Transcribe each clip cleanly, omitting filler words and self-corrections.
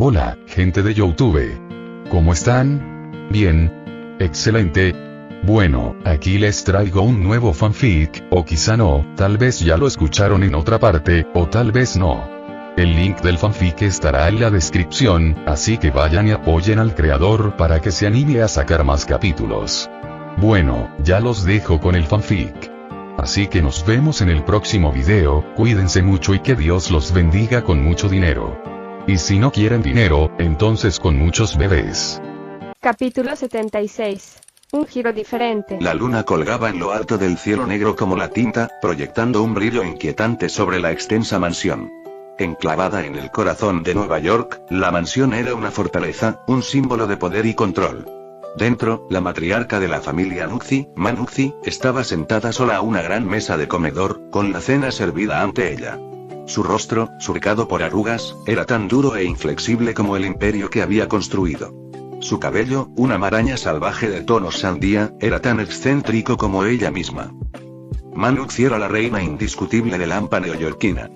Hola, gente de YouTube. ¿Cómo están? Bien. Excelente. Bueno, aquí les traigo un nuevo fanfic, o quizá no, tal vez ya lo escucharon en otra parte, o tal vez no. El link del fanfic estará en la descripción, así que vayan y apoyen al creador para que se anime a sacar más capítulos. Bueno, ya los dejo con el fanfic. Así que nos vemos en el próximo video, cuídense mucho y que Dios los bendiga con mucho dinero. Y si no quieren dinero, entonces con muchos bebés. Capítulo 76. Un giro diferente. La luna colgaba en lo alto del cielo negro como la tinta, proyectando un brillo inquietante sobre la extensa mansión. Enclavada en el corazón de Nueva York, la mansión era una fortaleza, un símbolo de poder y control. Dentro, la matriarca de la familia Nuxi, Manuxi, estaba sentada sola a una gran mesa de comedor, con la cena servida ante ella. Su rostro, surcado por arrugas, era tan duro e inflexible como el imperio que había construido. Su cabello, una maraña salvaje de tonos sandía, era tan excéntrico como ella misma. Manuxi era la reina indiscutible de Lampa neoyorquina.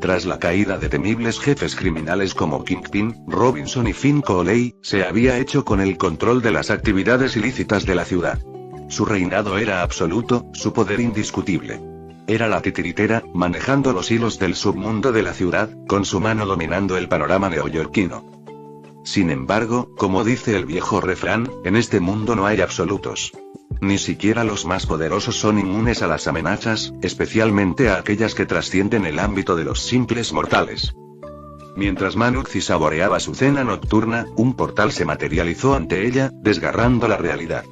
Tras la caída de temibles jefes criminales como Kingpin, Robinson y Finn Coley, se había hecho con el control de las actividades ilícitas de la ciudad. Su reinado era absoluto, su poder indiscutible. Era la titiritera, manejando los hilos del submundo de la ciudad, con su mano dominando el panorama neoyorquino. Sin embargo, como dice el viejo refrán, en este mundo no hay absolutos. Ni siquiera los más poderosos son inmunes a las amenazas, especialmente a aquellas que trascienden el ámbito de los simples mortales. Mientras Manuxi saboreaba su cena nocturna, un portal se materializó ante ella, desgarrando la realidad.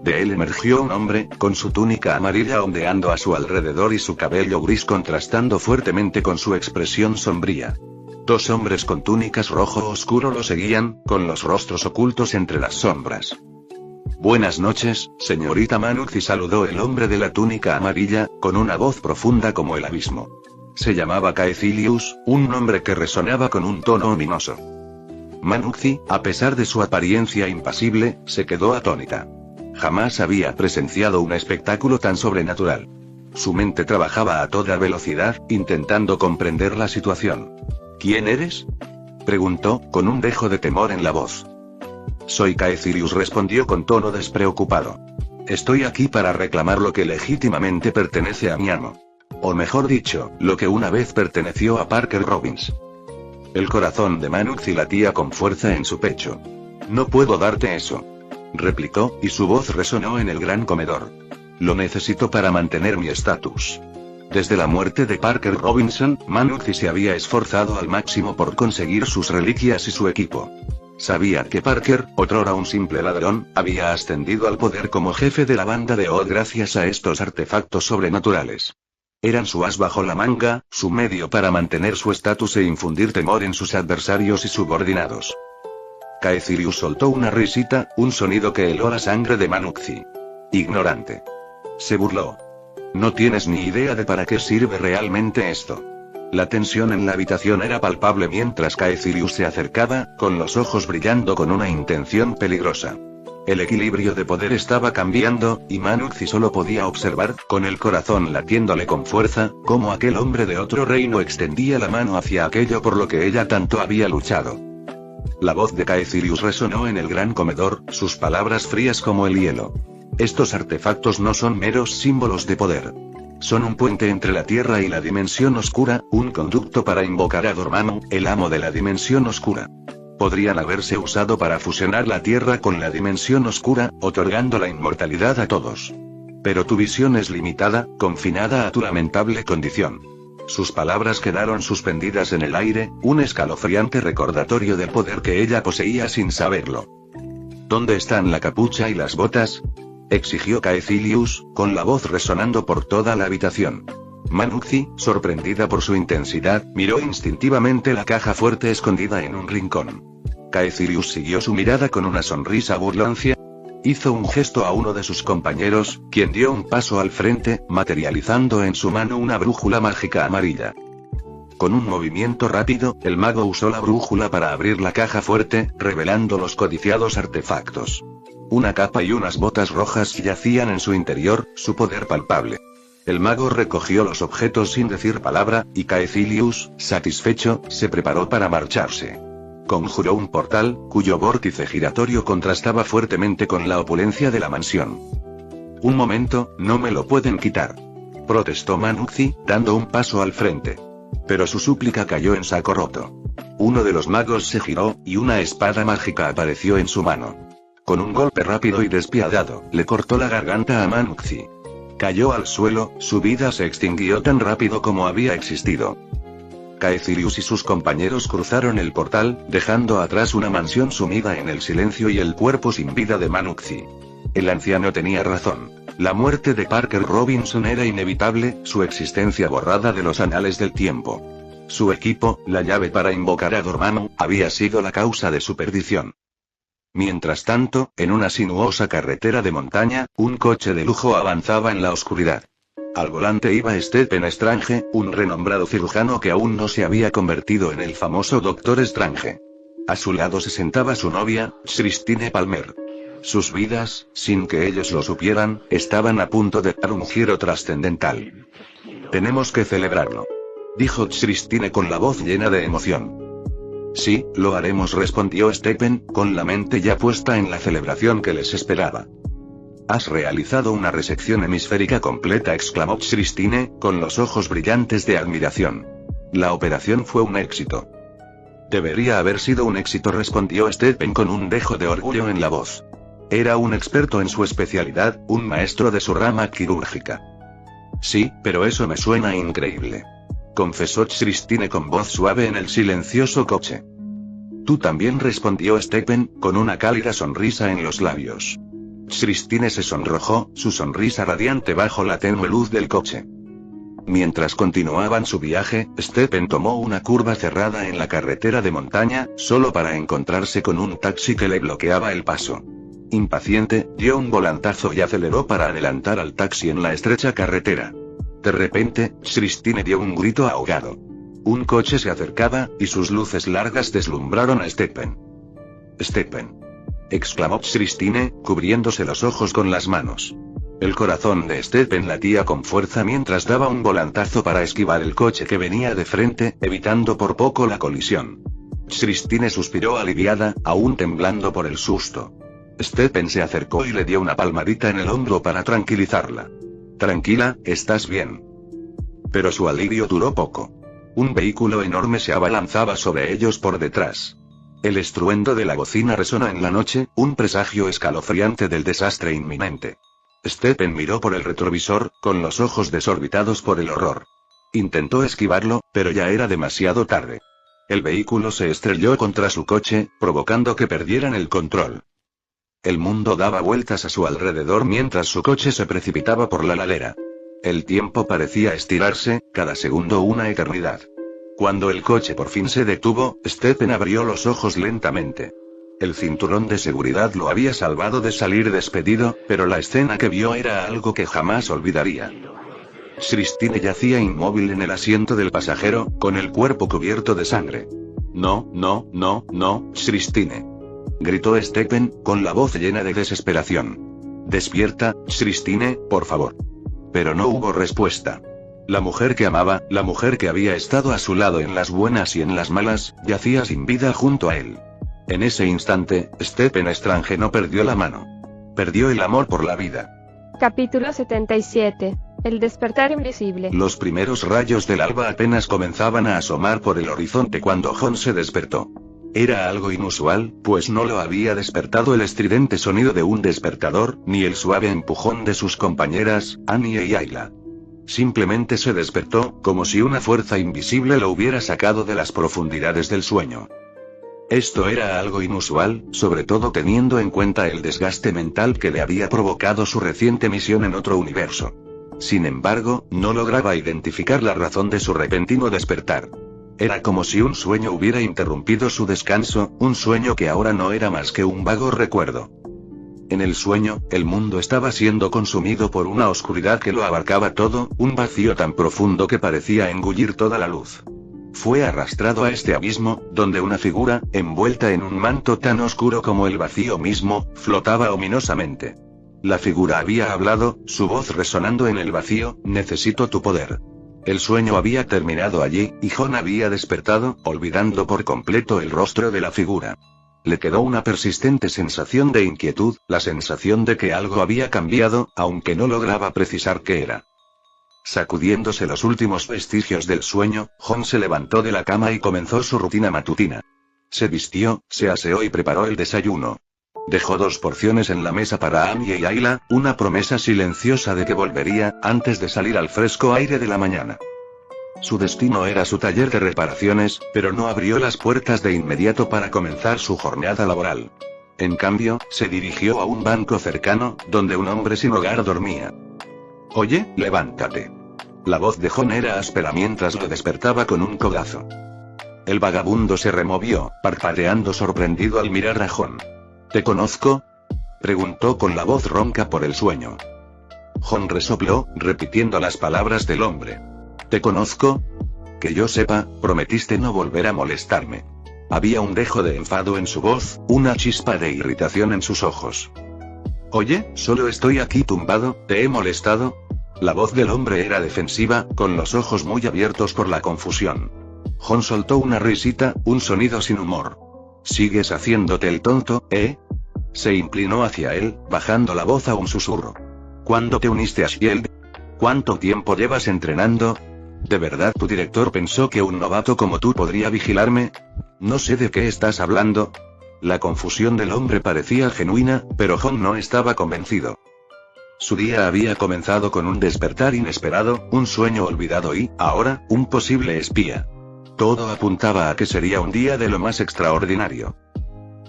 De él emergió un hombre, con su túnica amarilla ondeando a su alrededor y su cabello gris contrastando fuertemente con su expresión sombría. Dos hombres con túnicas rojo oscuro lo seguían, con los rostros ocultos entre las sombras. Buenas noches, señorita Manuxi, saludó el hombre de la túnica amarilla, con una voz profunda como el abismo. Se llamaba Caecilius, un nombre que resonaba con un tono ominoso. Manuxi, a pesar de su apariencia impasible, se quedó atónita. Jamás había presenciado un espectáculo tan sobrenatural. Su mente trabajaba a toda velocidad, intentando comprender la situación. ¿Quién eres?, preguntó, con un dejo de temor en la voz. Soy Caecilius, respondió con tono despreocupado. Estoy aquí para reclamar lo que legítimamente pertenece a mi amo. O mejor dicho, lo que una vez perteneció a Parker Robbins. El corazón de Manuxi latía con fuerza en su pecho. No puedo darte eso, replicó, y su voz resonó en el gran comedor. Lo necesito para mantener mi estatus. Desde la muerte de Parker Robinson, Manuxi se había esforzado al máximo por conseguir sus reliquias y su equipo. Sabía que Parker, otrora un simple ladrón, había ascendido al poder como jefe de la banda de Odd gracias a estos artefactos sobrenaturales. Eran su as bajo la manga, su medio para mantener su estatus e infundir temor en sus adversarios y subordinados. Caecilius soltó una risita, un sonido que heló la sangre de Manuxi. Ignorante, se burló. No tienes ni idea de para qué sirve realmente esto. La tensión en la habitación era palpable mientras Caecilius se acercaba, con los ojos brillando con una intención peligrosa. El equilibrio de poder estaba cambiando, y Manuxi solo podía observar, con el corazón latiéndole con fuerza, cómo aquel hombre de otro reino extendía la mano hacia aquello por lo que ella tanto había luchado. La voz de Caecilius resonó en el gran comedor, sus palabras frías como el hielo. Estos artefactos no son meros símbolos de poder. Son un puente entre la Tierra y la Dimensión Oscura, un conducto para invocar a Dormammu, el amo de la Dimensión Oscura. Podrían haberse usado para fusionar la Tierra con la Dimensión Oscura, otorgando la inmortalidad a todos. Pero tu visión es limitada, confinada a tu lamentable condición. Sus palabras quedaron suspendidas en el aire, un escalofriante recordatorio del poder que ella poseía sin saberlo. ¿Dónde están la capucha y las botas?, exigió Caecilius, con la voz resonando por toda la habitación. Manuxi, sorprendida por su intensidad, miró instintivamente la caja fuerte escondida en un rincón. Caecilius siguió su mirada con una sonrisa burlona. Hizo un gesto a uno de sus compañeros, quien dio un paso al frente, materializando en su mano una brújula mágica amarilla. Con un movimiento rápido, el mago usó la brújula para abrir la caja fuerte, revelando los codiciados artefactos. Una capa y unas botas rojas yacían en su interior, su poder palpable. El mago recogió los objetos sin decir palabra, y Caecilius, satisfecho, se preparó para marcharse. conjuró un portal, cuyo vórtice giratorio contrastaba fuertemente con la opulencia de la mansión. Un momento, no me lo pueden quitar, protestó Manuxi, dando un paso al frente. Pero su súplica cayó en saco roto. Uno de los magos se giró, y una espada mágica apareció en su mano. Con un golpe rápido y despiadado, le cortó la garganta a Manuxi. Cayó al suelo, su vida se extinguió tan rápido como había existido. Caecilius y sus compañeros cruzaron el portal, dejando atrás una mansión sumida en el silencio y el cuerpo sin vida de Manuxi. El anciano tenía razón. La muerte de Parker Robinson era inevitable, su existencia borrada de los anales del tiempo. Su equipo, la llave para invocar a Dormammu, había sido la causa de su perdición. Mientras tanto, en una sinuosa carretera de montaña, un coche de lujo avanzaba en la oscuridad. Al volante iba Stephen Strange, un renombrado cirujano que aún no se había convertido en el famoso Doctor Strange. A su lado se sentaba su novia, Christine Palmer. Sus vidas, sin que ellos lo supieran, estaban a punto de dar un giro trascendental. «Tenemos que celebrarlo», dijo Christine con la voz llena de emoción. «Sí, lo haremos», respondió Stephen, con la mente ya puesta en la celebración que les esperaba. «Has realizado una resección hemisférica completa», exclamó Christine, con los ojos brillantes de admiración. «La operación fue un éxito». «Debería haber sido un éxito», respondió Stephen con un dejo de orgullo en la voz. Era un experto en su especialidad, un maestro de su rama quirúrgica. «Sí, pero eso me suena increíble», confesó Christine con voz suave en el silencioso coche. «Tú también», respondió Stephen, con una cálida sonrisa en los labios. Christine se sonrojó, su sonrisa radiante bajo la tenue luz del coche. Mientras continuaban su viaje, Stephen tomó una curva cerrada en la carretera de montaña, solo para encontrarse con un taxi que le bloqueaba el paso. Impaciente, dio un volantazo y aceleró para adelantar al taxi en la estrecha carretera. De repente, Christine dio un grito ahogado. Un coche se acercaba, y sus luces largas deslumbraron a Stephen. «Stephen», exclamó Christine, cubriéndose los ojos con las manos. El corazón de Stephen latía con fuerza mientras daba un volantazo para esquivar el coche que venía de frente, evitando por poco la colisión. Christine suspiró aliviada, aún temblando por el susto. Stephen se acercó y le dio una palmadita en el hombro para tranquilizarla. «Tranquila, estás bien». Pero su alivio duró poco. Un vehículo enorme se abalanzaba sobre ellos por detrás. El estruendo de la bocina resonó en la noche, un presagio escalofriante del desastre inminente. Stephen miró por el retrovisor, con los ojos desorbitados por el horror. Intentó esquivarlo, pero ya era demasiado tarde. El vehículo se estrelló contra su coche, provocando que perdieran el control. El mundo daba vueltas a su alrededor mientras su coche se precipitaba por la ladera. El tiempo parecía estirarse, cada segundo una eternidad. Cuando el coche por fin se detuvo, Stephen abrió los ojos lentamente. El cinturón de seguridad lo había salvado de salir despedido, pero la escena que vio era algo que jamás olvidaría. Christine yacía inmóvil en el asiento del pasajero, con el cuerpo cubierto de sangre. «No, no, no, no, Christine», gritó Stephen, con la voz llena de desesperación. «Despierta, Christine, por favor». Pero no hubo respuesta. La mujer que amaba, la mujer que había estado a su lado en las buenas y en las malas, yacía sin vida junto a él. En ese instante, Stephen Strange no perdió la mano. Perdió el amor por la vida. Capítulo 77. El despertar invisible. Los primeros rayos del alba apenas comenzaban a asomar por el horizonte cuando Jon se despertó. Era algo inusual, pues no lo había despertado el estridente sonido de un despertador, ni el suave empujón de sus compañeras, Annie y Ayla. Simplemente se despertó, como si una fuerza invisible lo hubiera sacado de las profundidades del sueño. Esto era algo inusual, sobre todo teniendo en cuenta el desgaste mental que le había provocado su reciente misión en otro universo. Sin embargo, no lograba identificar la razón de su repentino despertar. Era como si un sueño hubiera interrumpido su descanso, un sueño que ahora no era más que un vago recuerdo. En el sueño, el mundo estaba siendo consumido por una oscuridad que lo abarcaba todo, un vacío tan profundo que parecía engullir toda la luz. Fue arrastrado a este abismo, donde una figura, envuelta en un manto tan oscuro como el vacío mismo, flotaba ominosamente. La figura había hablado, su voz resonando en el vacío: «Necesito tu poder». El sueño había terminado allí, y Jon había despertado, olvidando por completo el rostro de la figura. Le quedó una persistente sensación de inquietud, la sensación de que algo había cambiado, aunque no lograba precisar qué era. Sacudiéndose los últimos vestigios del sueño, Jon se levantó de la cama y comenzó su rutina matutina. Se vistió, se aseó y preparó el desayuno. Dejó 2 porciones en la mesa para Anya y Ayla, una promesa silenciosa de que volvería, antes de salir al fresco aire de la mañana. Su destino era su taller de reparaciones, pero no abrió las puertas de inmediato para comenzar su jornada laboral. En cambio, se dirigió a un banco cercano, donde un hombre sin hogar dormía. «Oye, levántate». La voz de Jon era áspera mientras lo despertaba con un codazo. El vagabundo se removió, parpadeando sorprendido al mirar a Jon. «¿Te conozco?», preguntó con la voz ronca por el sueño. Jon resopló, repitiendo las palabras del hombre. «¿Te conozco? Que yo sepa, prometiste no volver a molestarme». Había un dejo de enfado en su voz, una chispa de irritación en sus ojos. «Oye, solo estoy aquí tumbado, ¿te he molestado?». La voz del hombre era defensiva, con los ojos muy abiertos por la confusión. Jon soltó una risita, un sonido sin humor. «¿Sigues haciéndote el tonto, eh?». Se inclinó hacia él, bajando la voz a un susurro. «¿Cuándo te uniste a Shield? ¿Cuánto tiempo llevas entrenando? ¿De verdad tu director pensó que un novato como tú podría vigilarme? No sé de qué estás hablando». La confusión del hombre parecía genuina, pero Jon no estaba convencido. Su día había comenzado con un despertar inesperado, un sueño olvidado y, ahora, un posible espía. Todo apuntaba a que sería un día de lo más extraordinario.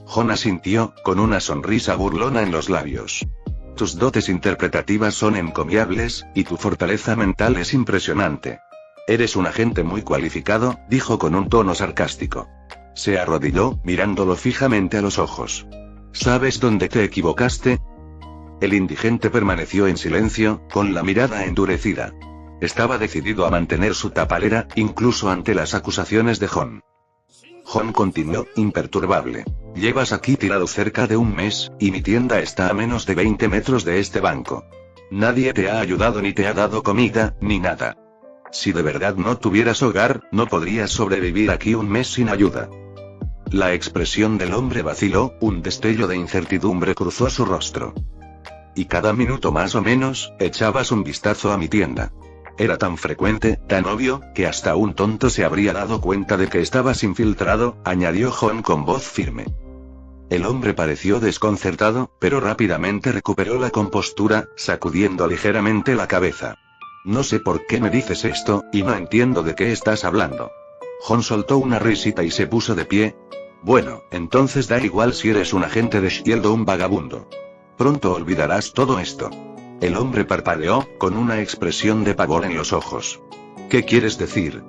Jon asintió, con una sonrisa burlona en los labios. «Tus dotes interpretativas son encomiables, y tu fortaleza mental es impresionante. Eres un agente muy cualificado», dijo con un tono sarcástico. Se arrodilló, mirándolo fijamente a los ojos. «¿Sabes dónde te equivocaste?». El indigente permaneció en silencio, con la mirada endurecida. Estaba decidido a mantener su tapalera, incluso ante las acusaciones de Jon. Jon continuó, imperturbable. «Llevas aquí tirado cerca de un mes, y mi tienda está a menos de 20 metros de este banco. Nadie te ha ayudado ni te ha dado comida, ni nada. Si de verdad no tuvieras hogar, no podrías sobrevivir aquí un mes sin ayuda». La expresión del hombre vaciló, un destello de incertidumbre cruzó su rostro. «Y cada minuto más o menos, echabas un vistazo a mi tienda. Era tan frecuente, tan obvio, que hasta un tonto se habría dado cuenta de que estabas infiltrado», añadió Jon con voz firme. El hombre pareció desconcertado, pero rápidamente recuperó la compostura, sacudiendo ligeramente la cabeza. «No sé por qué me dices esto, y no entiendo de qué estás hablando». Jon soltó una risita y se puso de pie. «Bueno, entonces da igual si eres un agente de Shield o un vagabundo. Pronto olvidarás todo esto». El hombre parpadeó, con una expresión de pavor en los ojos. «¿Qué quieres decir?».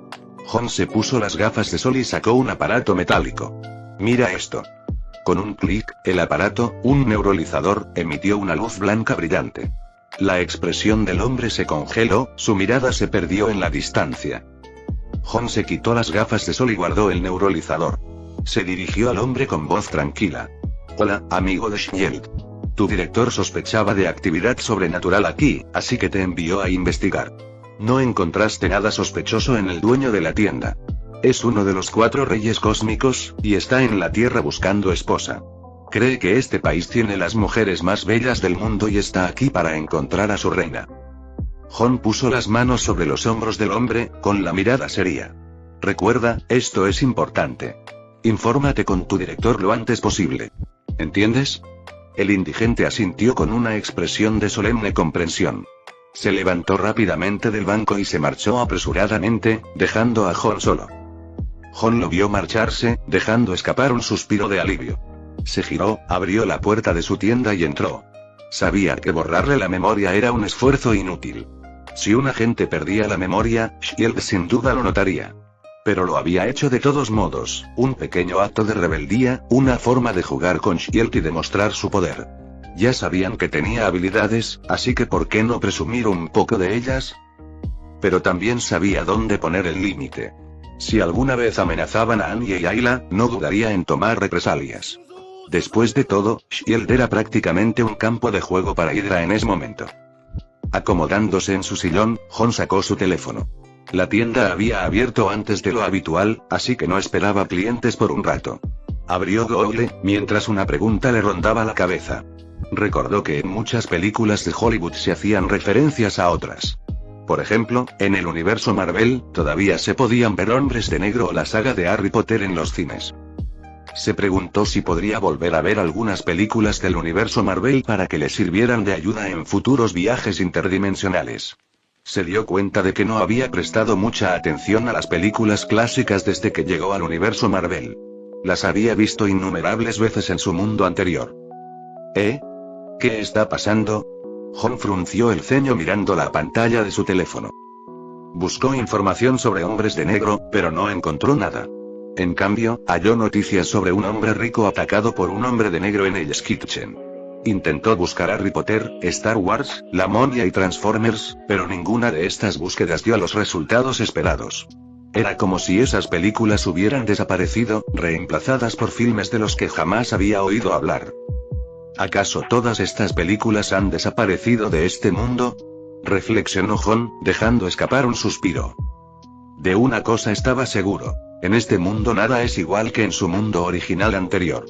Jon se puso las gafas de sol y sacó un aparato metálico. «Mira esto». Con un clic, el aparato, un neuralizador, emitió una luz blanca brillante. La expresión del hombre se congeló, su mirada se perdió en la distancia. Jon se quitó las gafas de sol y guardó el neuralizador. Se dirigió al hombre con voz tranquila. «Hola, amigo de Shield. Tu director sospechaba de actividad sobrenatural aquí, así que te envió a investigar. No encontraste nada sospechoso en el dueño de la tienda. Es uno de los 4 reyes cósmicos, y está en la Tierra buscando esposa. Cree que este país tiene las mujeres más bellas del mundo y está aquí para encontrar a su reina». Jon puso las manos sobre los hombros del hombre, con la mirada seria. «Recuerda, esto es importante. Infórmate con tu director lo antes posible. ¿Entiendes?». El indigente asintió con una expresión de solemne comprensión. Se levantó rápidamente del banco y se marchó apresuradamente, dejando a Jon solo. Jon lo vio marcharse, dejando escapar un suspiro de alivio. Se giró, abrió la puerta de su tienda y entró. Sabía que borrarle la memoria era un esfuerzo inútil. Si un agente perdía la memoria, Shield sin duda lo notaría. Pero lo había hecho de todos modos, un pequeño acto de rebeldía, una forma de jugar con Shield y demostrar su poder. Ya sabían que tenía habilidades, así que ¿por qué no presumir un poco de ellas? Pero también sabía dónde poner el límite. Si alguna vez amenazaban a Anya y Ayla, no dudaría en tomar represalias. Después de todo, Shield era prácticamente un campo de juego para Hydra en ese momento. Acomodándose en su sillón, Jon sacó su teléfono. La tienda había abierto antes de lo habitual, así que no esperaba clientes por un rato. Abrió Google, mientras una pregunta le rondaba la cabeza. Recordó que en muchas películas de Hollywood se hacían referencias a otras. Por ejemplo, en el universo Marvel, todavía se podían ver Hombres de Negro o la saga de Harry Potter en los cines. Se preguntó si podría volver a ver algunas películas del universo Marvel para que le sirvieran de ayuda en futuros viajes interdimensionales. Se dio cuenta de que no había prestado mucha atención a las películas clásicas desde que llegó al universo Marvel. Las había visto innumerables veces en su mundo anterior. ¿Qué está pasando? Jon frunció el ceño mirando la pantalla de su teléfono. Buscó información sobre Hombres de Negro, pero no encontró nada. En cambio, halló noticias sobre un hombre rico atacado por un hombre de negro en Hell's Kitchen. Intentó buscar Harry Potter, Star Wars, La Momia y Transformers, pero ninguna de estas búsquedas dio los resultados esperados. Era como si esas películas hubieran desaparecido, reemplazadas por filmes de los que jamás había oído hablar. ¿Acaso todas estas películas han desaparecido de este mundo? Reflexionó Jon, dejando escapar un suspiro. De una cosa estaba seguro. En este mundo nada es igual que en su mundo original anterior.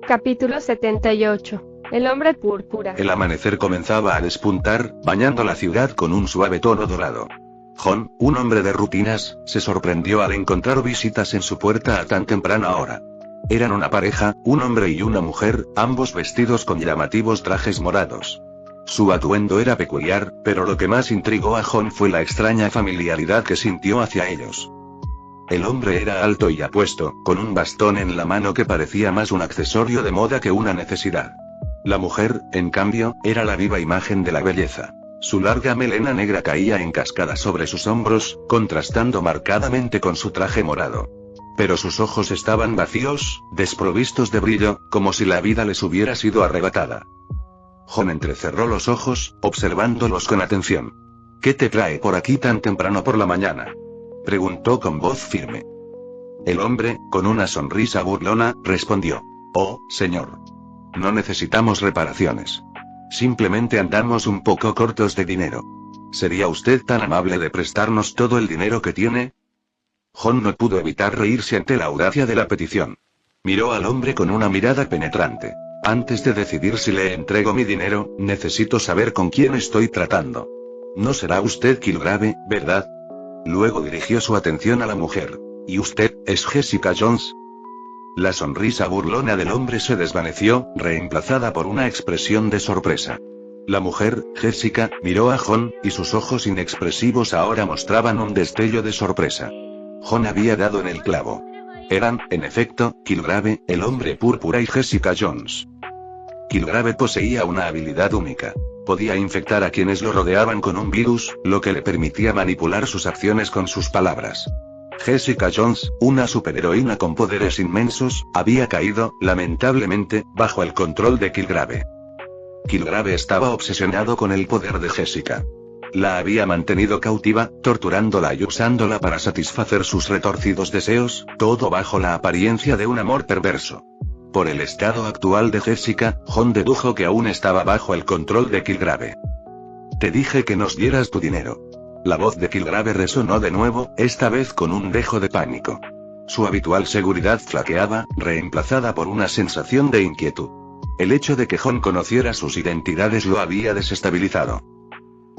Capítulo 78. El hombre púrpura. El amanecer comenzaba a despuntar, bañando la ciudad con un suave tono dorado. Jon, un hombre de rutinas, se sorprendió al encontrar visitas en su puerta a tan temprana hora. Eran una pareja, un hombre y una mujer, ambos vestidos con llamativos trajes morados. Su atuendo era peculiar, pero lo que más intrigó a Jon fue la extraña familiaridad que sintió hacia ellos. El hombre era alto y apuesto, con un bastón en la mano que parecía más un accesorio de moda que una necesidad. La mujer, en cambio, era la viva imagen de la belleza. Su larga melena negra caía en cascada sobre sus hombros, contrastando marcadamente con su traje morado. Pero sus ojos estaban vacíos, desprovistos de brillo, como si la vida les hubiera sido arrebatada. Jon entrecerró los ojos, observándolos con atención. ¿Qué te trae por aquí tan temprano por la mañana?, preguntó con voz firme. El hombre, con una sonrisa burlona, respondió. Oh, señor. No necesitamos reparaciones. Simplemente andamos un poco cortos de dinero. ¿Sería usted tan amable de prestarnos todo el dinero que tiene? Jon no pudo evitar reírse ante la audacia de la petición. Miró al hombre con una mirada penetrante. Antes de decidir si le entrego mi dinero, necesito saber con quién estoy tratando. No será usted Kilgrave, ¿verdad? Luego dirigió su atención a la mujer. ¿Y usted, es Jessica Jones? La sonrisa burlona del hombre se desvaneció, reemplazada por una expresión de sorpresa. La mujer, Jessica, miró a Jon, y sus ojos inexpresivos ahora mostraban un destello de sorpresa. Jon había dado en el clavo. Eran, en efecto, Kilgrave, el hombre púrpura y Jessica Jones. Kilgrave poseía una habilidad única. Podía infectar a quienes lo rodeaban con un virus, lo que le permitía manipular sus acciones con sus palabras. Jessica Jones, una superheroína con poderes inmensos, había caído, lamentablemente, bajo el control de Kilgrave. Kilgrave estaba obsesionado con el poder de Jessica. La había mantenido cautiva, torturándola y usándola para satisfacer sus retorcidos deseos, todo bajo la apariencia de un amor perverso. Por el estado actual de Jessica, Jon dedujo que aún estaba bajo el control de Kilgrave. Te dije que nos dieras tu dinero. La voz de Kilgrave resonó de nuevo, esta vez con un dejo de pánico. Su habitual seguridad flaqueaba, reemplazada por una sensación de inquietud. El hecho de que Jon conociera sus identidades lo había desestabilizado.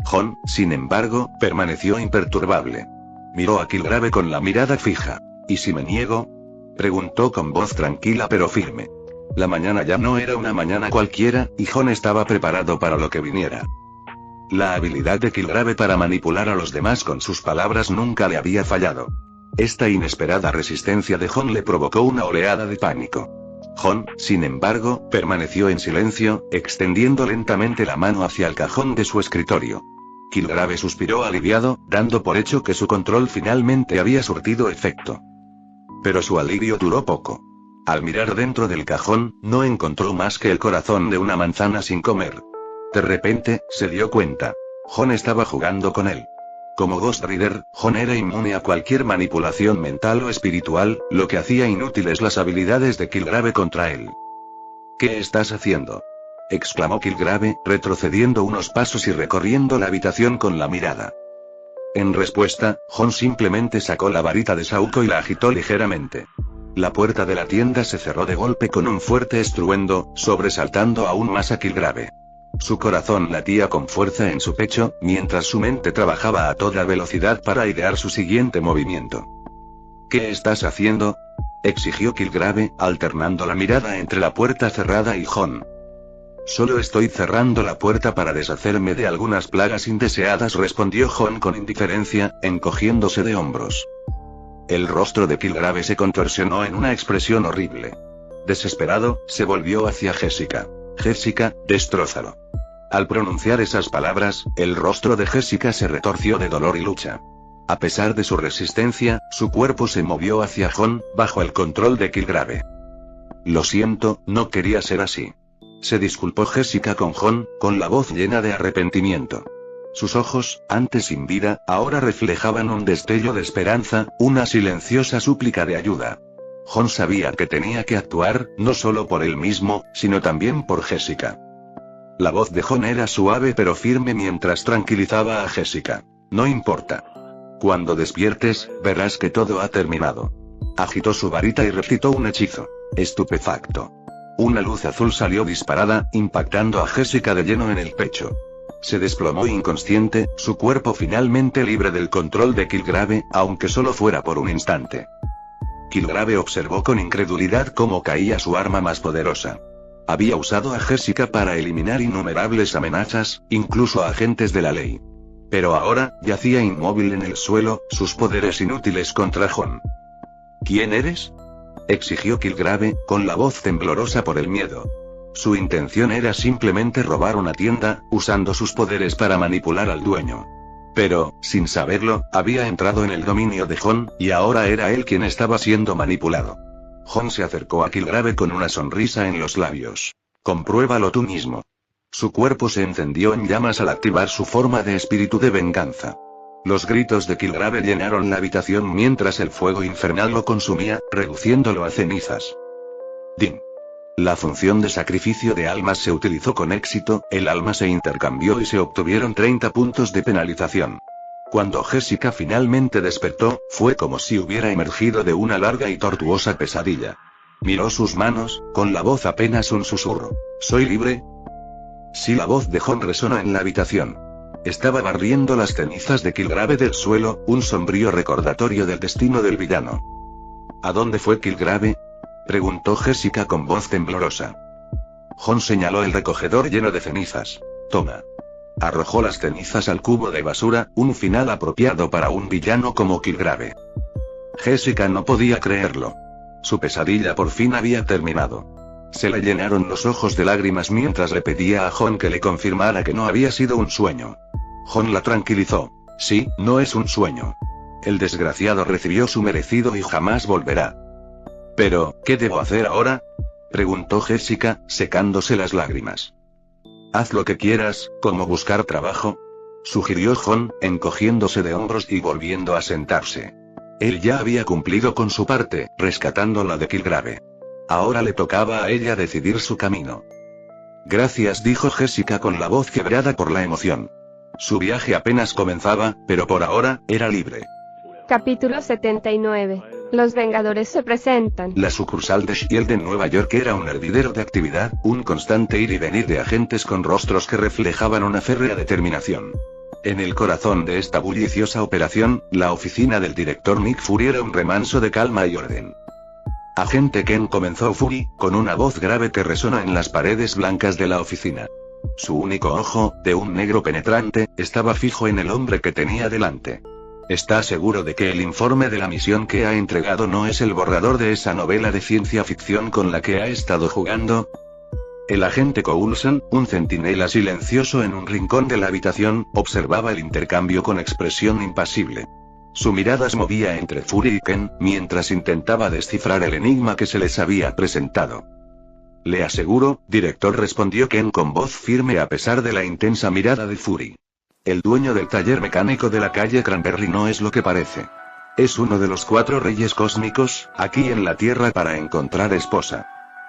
Jon, sin embargo, permaneció imperturbable. Miró a Kilgrave con la mirada fija. ¿Y si me niego?, preguntó con voz tranquila pero firme. La mañana ya no era una mañana cualquiera, y Jon estaba preparado para lo que viniera. La habilidad de Kilgrave para manipular a los demás con sus palabras nunca le había fallado. Esta inesperada resistencia de Jon le provocó una oleada de pánico. Jon, sin embargo, permaneció en silencio, extendiendo lentamente la mano hacia el cajón de su escritorio. Kilgrave suspiró aliviado, dando por hecho que su control finalmente había surtido efecto. Pero su alivio duró poco. Al mirar dentro del cajón, no encontró más que el corazón de una manzana sin comer. De repente, se dio cuenta. Jon estaba jugando con él. Como Ghost Rider, Jon era inmune a cualquier manipulación mental o espiritual, lo que hacía inútiles las habilidades de Kilgrave contra él. ¿Qué estás haciendo?, exclamó Kilgrave, retrocediendo unos pasos y recorriendo la habitación con la mirada. En respuesta, Jon simplemente sacó la varita de Saoko y la agitó ligeramente. La puerta de la tienda se cerró de golpe con un fuerte estruendo, sobresaltando aún más a Killgrave. Su corazón latía con fuerza en su pecho, mientras su mente trabajaba a toda velocidad para idear su siguiente movimiento. ¿Qué estás haciendo?, exigió Killgrave, alternando la mirada entre la puerta cerrada y Jon. Solo estoy cerrando la puerta para deshacerme de algunas plagas indeseadas, respondió Jon con indiferencia, encogiéndose de hombros. El rostro de Killgrave se contorsionó en una expresión horrible. Desesperado, se volvió hacia Jessica. Jessica, destrózalo. Al pronunciar esas palabras, el rostro de Jessica se retorció de dolor y lucha. A pesar de su resistencia, su cuerpo se movió hacia Jon, bajo el control de Killgrave. Lo siento, no quería ser así. Se disculpó Jessica con Jon, con la voz llena de arrepentimiento. Sus ojos, antes sin vida, ahora reflejaban un destello de esperanza, una silenciosa súplica de ayuda. Jon sabía que tenía que actuar, no solo por él mismo, sino también por Jessica. La voz de Jon era suave pero firme mientras tranquilizaba a Jessica. No importa. Cuando despiertes, verás que todo ha terminado. Agitó su varita y recitó un hechizo. Estupefacto. Una luz azul salió disparada, impactando a Jessica de lleno en el pecho. Se desplomó inconsciente, su cuerpo finalmente libre del control de Killgrave, aunque solo fuera por un instante. Killgrave observó con incredulidad cómo caía su arma más poderosa. Había usado a Jessica para eliminar innumerables amenazas, incluso a agentes de la ley. Pero ahora, yacía inmóvil en el suelo, sus poderes inútiles contra Jon. ¿Quién eres?, exigió Killgrave, con la voz temblorosa por el miedo. Su intención era simplemente robar una tienda, usando sus poderes para manipular al dueño. Pero, sin saberlo, había entrado en el dominio de Jon, y ahora era él quien estaba siendo manipulado. Jon se acercó a Killgrave con una sonrisa en los labios. Compruébalo tú mismo. Su cuerpo se encendió en llamas al activar su forma de espíritu de venganza. Los gritos de Killgrave llenaron la habitación mientras el fuego infernal lo consumía, reduciéndolo a cenizas. Din. La función de sacrificio de almas se utilizó con éxito, el alma se intercambió y se obtuvieron 30 puntos de penalización. Cuando Jessica finalmente despertó, fue como si hubiera emergido de una larga y tortuosa pesadilla. Miró sus manos, con la voz apenas un susurro. ¿Soy libre? Sí, la voz de Jon resonó en la habitación. Estaba barriendo las cenizas de Killgrave del suelo, un sombrío recordatorio del destino del villano. ¿A dónde fue Killgrave?, preguntó Jessica con voz temblorosa. Jon señaló el recogedor lleno de cenizas. Toma. Arrojó las cenizas al cubo de basura, un final apropiado para un villano como Killgrave. Jessica no podía creerlo. Su pesadilla por fin había terminado. Se le llenaron los ojos de lágrimas mientras le pedía a Jon que le confirmara que no había sido un sueño. Jon la tranquilizó. Sí, no es un sueño. El desgraciado recibió su merecido y jamás volverá. Pero, ¿qué debo hacer ahora?, preguntó Jessica, secándose las lágrimas. Haz lo que quieras, como buscar trabajo, sugirió Jon, encogiéndose de hombros y volviendo a sentarse. Él ya había cumplido con su parte, rescatándola de Killgrave. Ahora le tocaba a ella decidir su camino. Gracias, dijo Jessica con la voz quebrada por la emoción. Su viaje apenas comenzaba, pero por ahora, era libre. Capítulo 79. Los Vengadores se presentan. La sucursal de S.H.I.E.L.D. en Nueva York era un hervidero de actividad, un constante ir y venir de agentes con rostros que reflejaban una férrea determinación. En el corazón de esta bulliciosa operación, la oficina del director Nick Fury era un remanso de calma y orden. Agente Ken, comenzó Fury, con una voz grave que resonó en las paredes blancas de la oficina. Su único ojo, de un negro penetrante, estaba fijo en el hombre que tenía delante. ¿Está seguro de que el informe de la misión que ha entregado no es el borrador de esa novela de ciencia ficción con la que ha estado jugando? El agente Coulson, un centinela silencioso en un rincón de la habitación, observaba el intercambio con expresión impasible. Su mirada se movía entre Fury y Ken, mientras intentaba descifrar el enigma que se les había presentado. Le aseguro, director, respondió Ken con voz firme a pesar de la intensa mirada de Fury. El dueño del taller mecánico de la calle Cranberry no es lo que parece. Es uno de los 4 reyes cósmicos, aquí en la Tierra para encontrar esposa.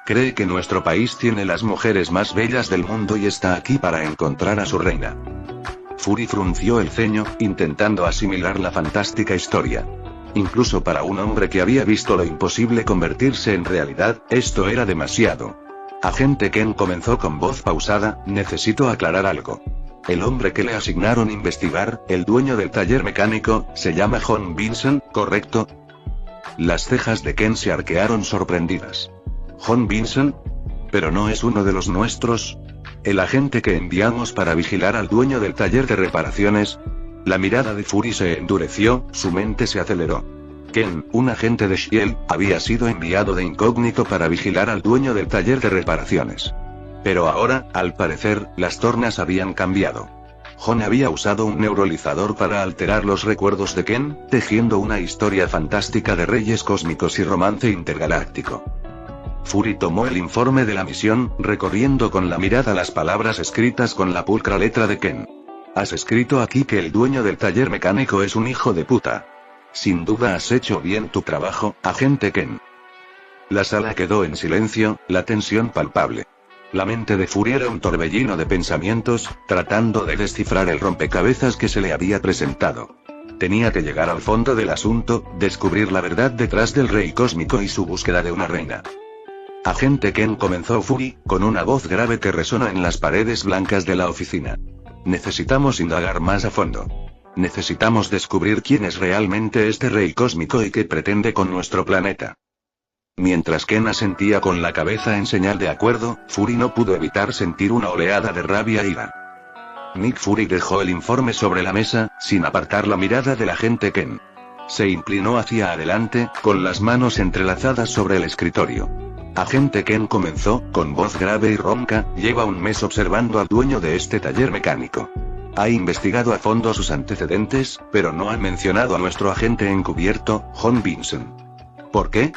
Cree que nuestro país tiene las mujeres más bellas del mundo y está aquí para encontrar a su reina. Fury frunció el ceño, intentando asimilar la fantástica historia. Incluso para un hombre que había visto lo imposible convertirse en realidad, esto era demasiado. Agente Ken comenzó con voz pausada, necesito aclarar algo. El hombre que le asignaron investigar, el dueño del taller mecánico, se llama John Vincent, ¿correcto? Las cejas de Ken se arquearon sorprendidas. ¿John Vincent? ¿Pero no es uno de los nuestros? ¿El agente que enviamos para vigilar al dueño del taller de reparaciones? La mirada de Fury se endureció, su mente se aceleró. Ken, un agente de Shield, había sido enviado de incógnito para vigilar al dueño del taller de reparaciones. Pero ahora, al parecer, las tornas habían cambiado. John había usado un neuralizador para alterar los recuerdos de Ken, tejiendo una historia fantástica de reyes cósmicos y romance intergaláctico. Fury tomó el informe de la misión, recorriendo con la mirada las palabras escritas con la pulcra letra de Ken. Has escrito aquí que el dueño del taller mecánico es un hijo de puta. Sin duda has hecho bien tu trabajo, agente Ken. La sala quedó en silencio, la tensión palpable. La mente de Fury era un torbellino de pensamientos, tratando de descifrar el rompecabezas que se le había presentado. Tenía que llegar al fondo del asunto, descubrir la verdad detrás del rey cósmico y su búsqueda de una reina. Agente Ken, comenzó Fury, con una voz grave que resonó en las paredes blancas de la oficina. Necesitamos indagar más a fondo. Necesitamos descubrir quién es realmente este rey cósmico y qué pretende con nuestro planeta. Mientras Ken asentía con la cabeza en señal de acuerdo, Fury no pudo evitar sentir una oleada de rabia e ira. Nick Fury dejó el informe sobre la mesa, sin apartar la mirada del agente Ken. Se inclinó hacia adelante, con las manos entrelazadas sobre el escritorio. Agente Ken, comenzó, con voz grave y ronca, lleva un mes observando al dueño de este taller mecánico. Ha investigado a fondo sus antecedentes, pero no ha mencionado a nuestro agente encubierto, John Vincent. ¿Por qué?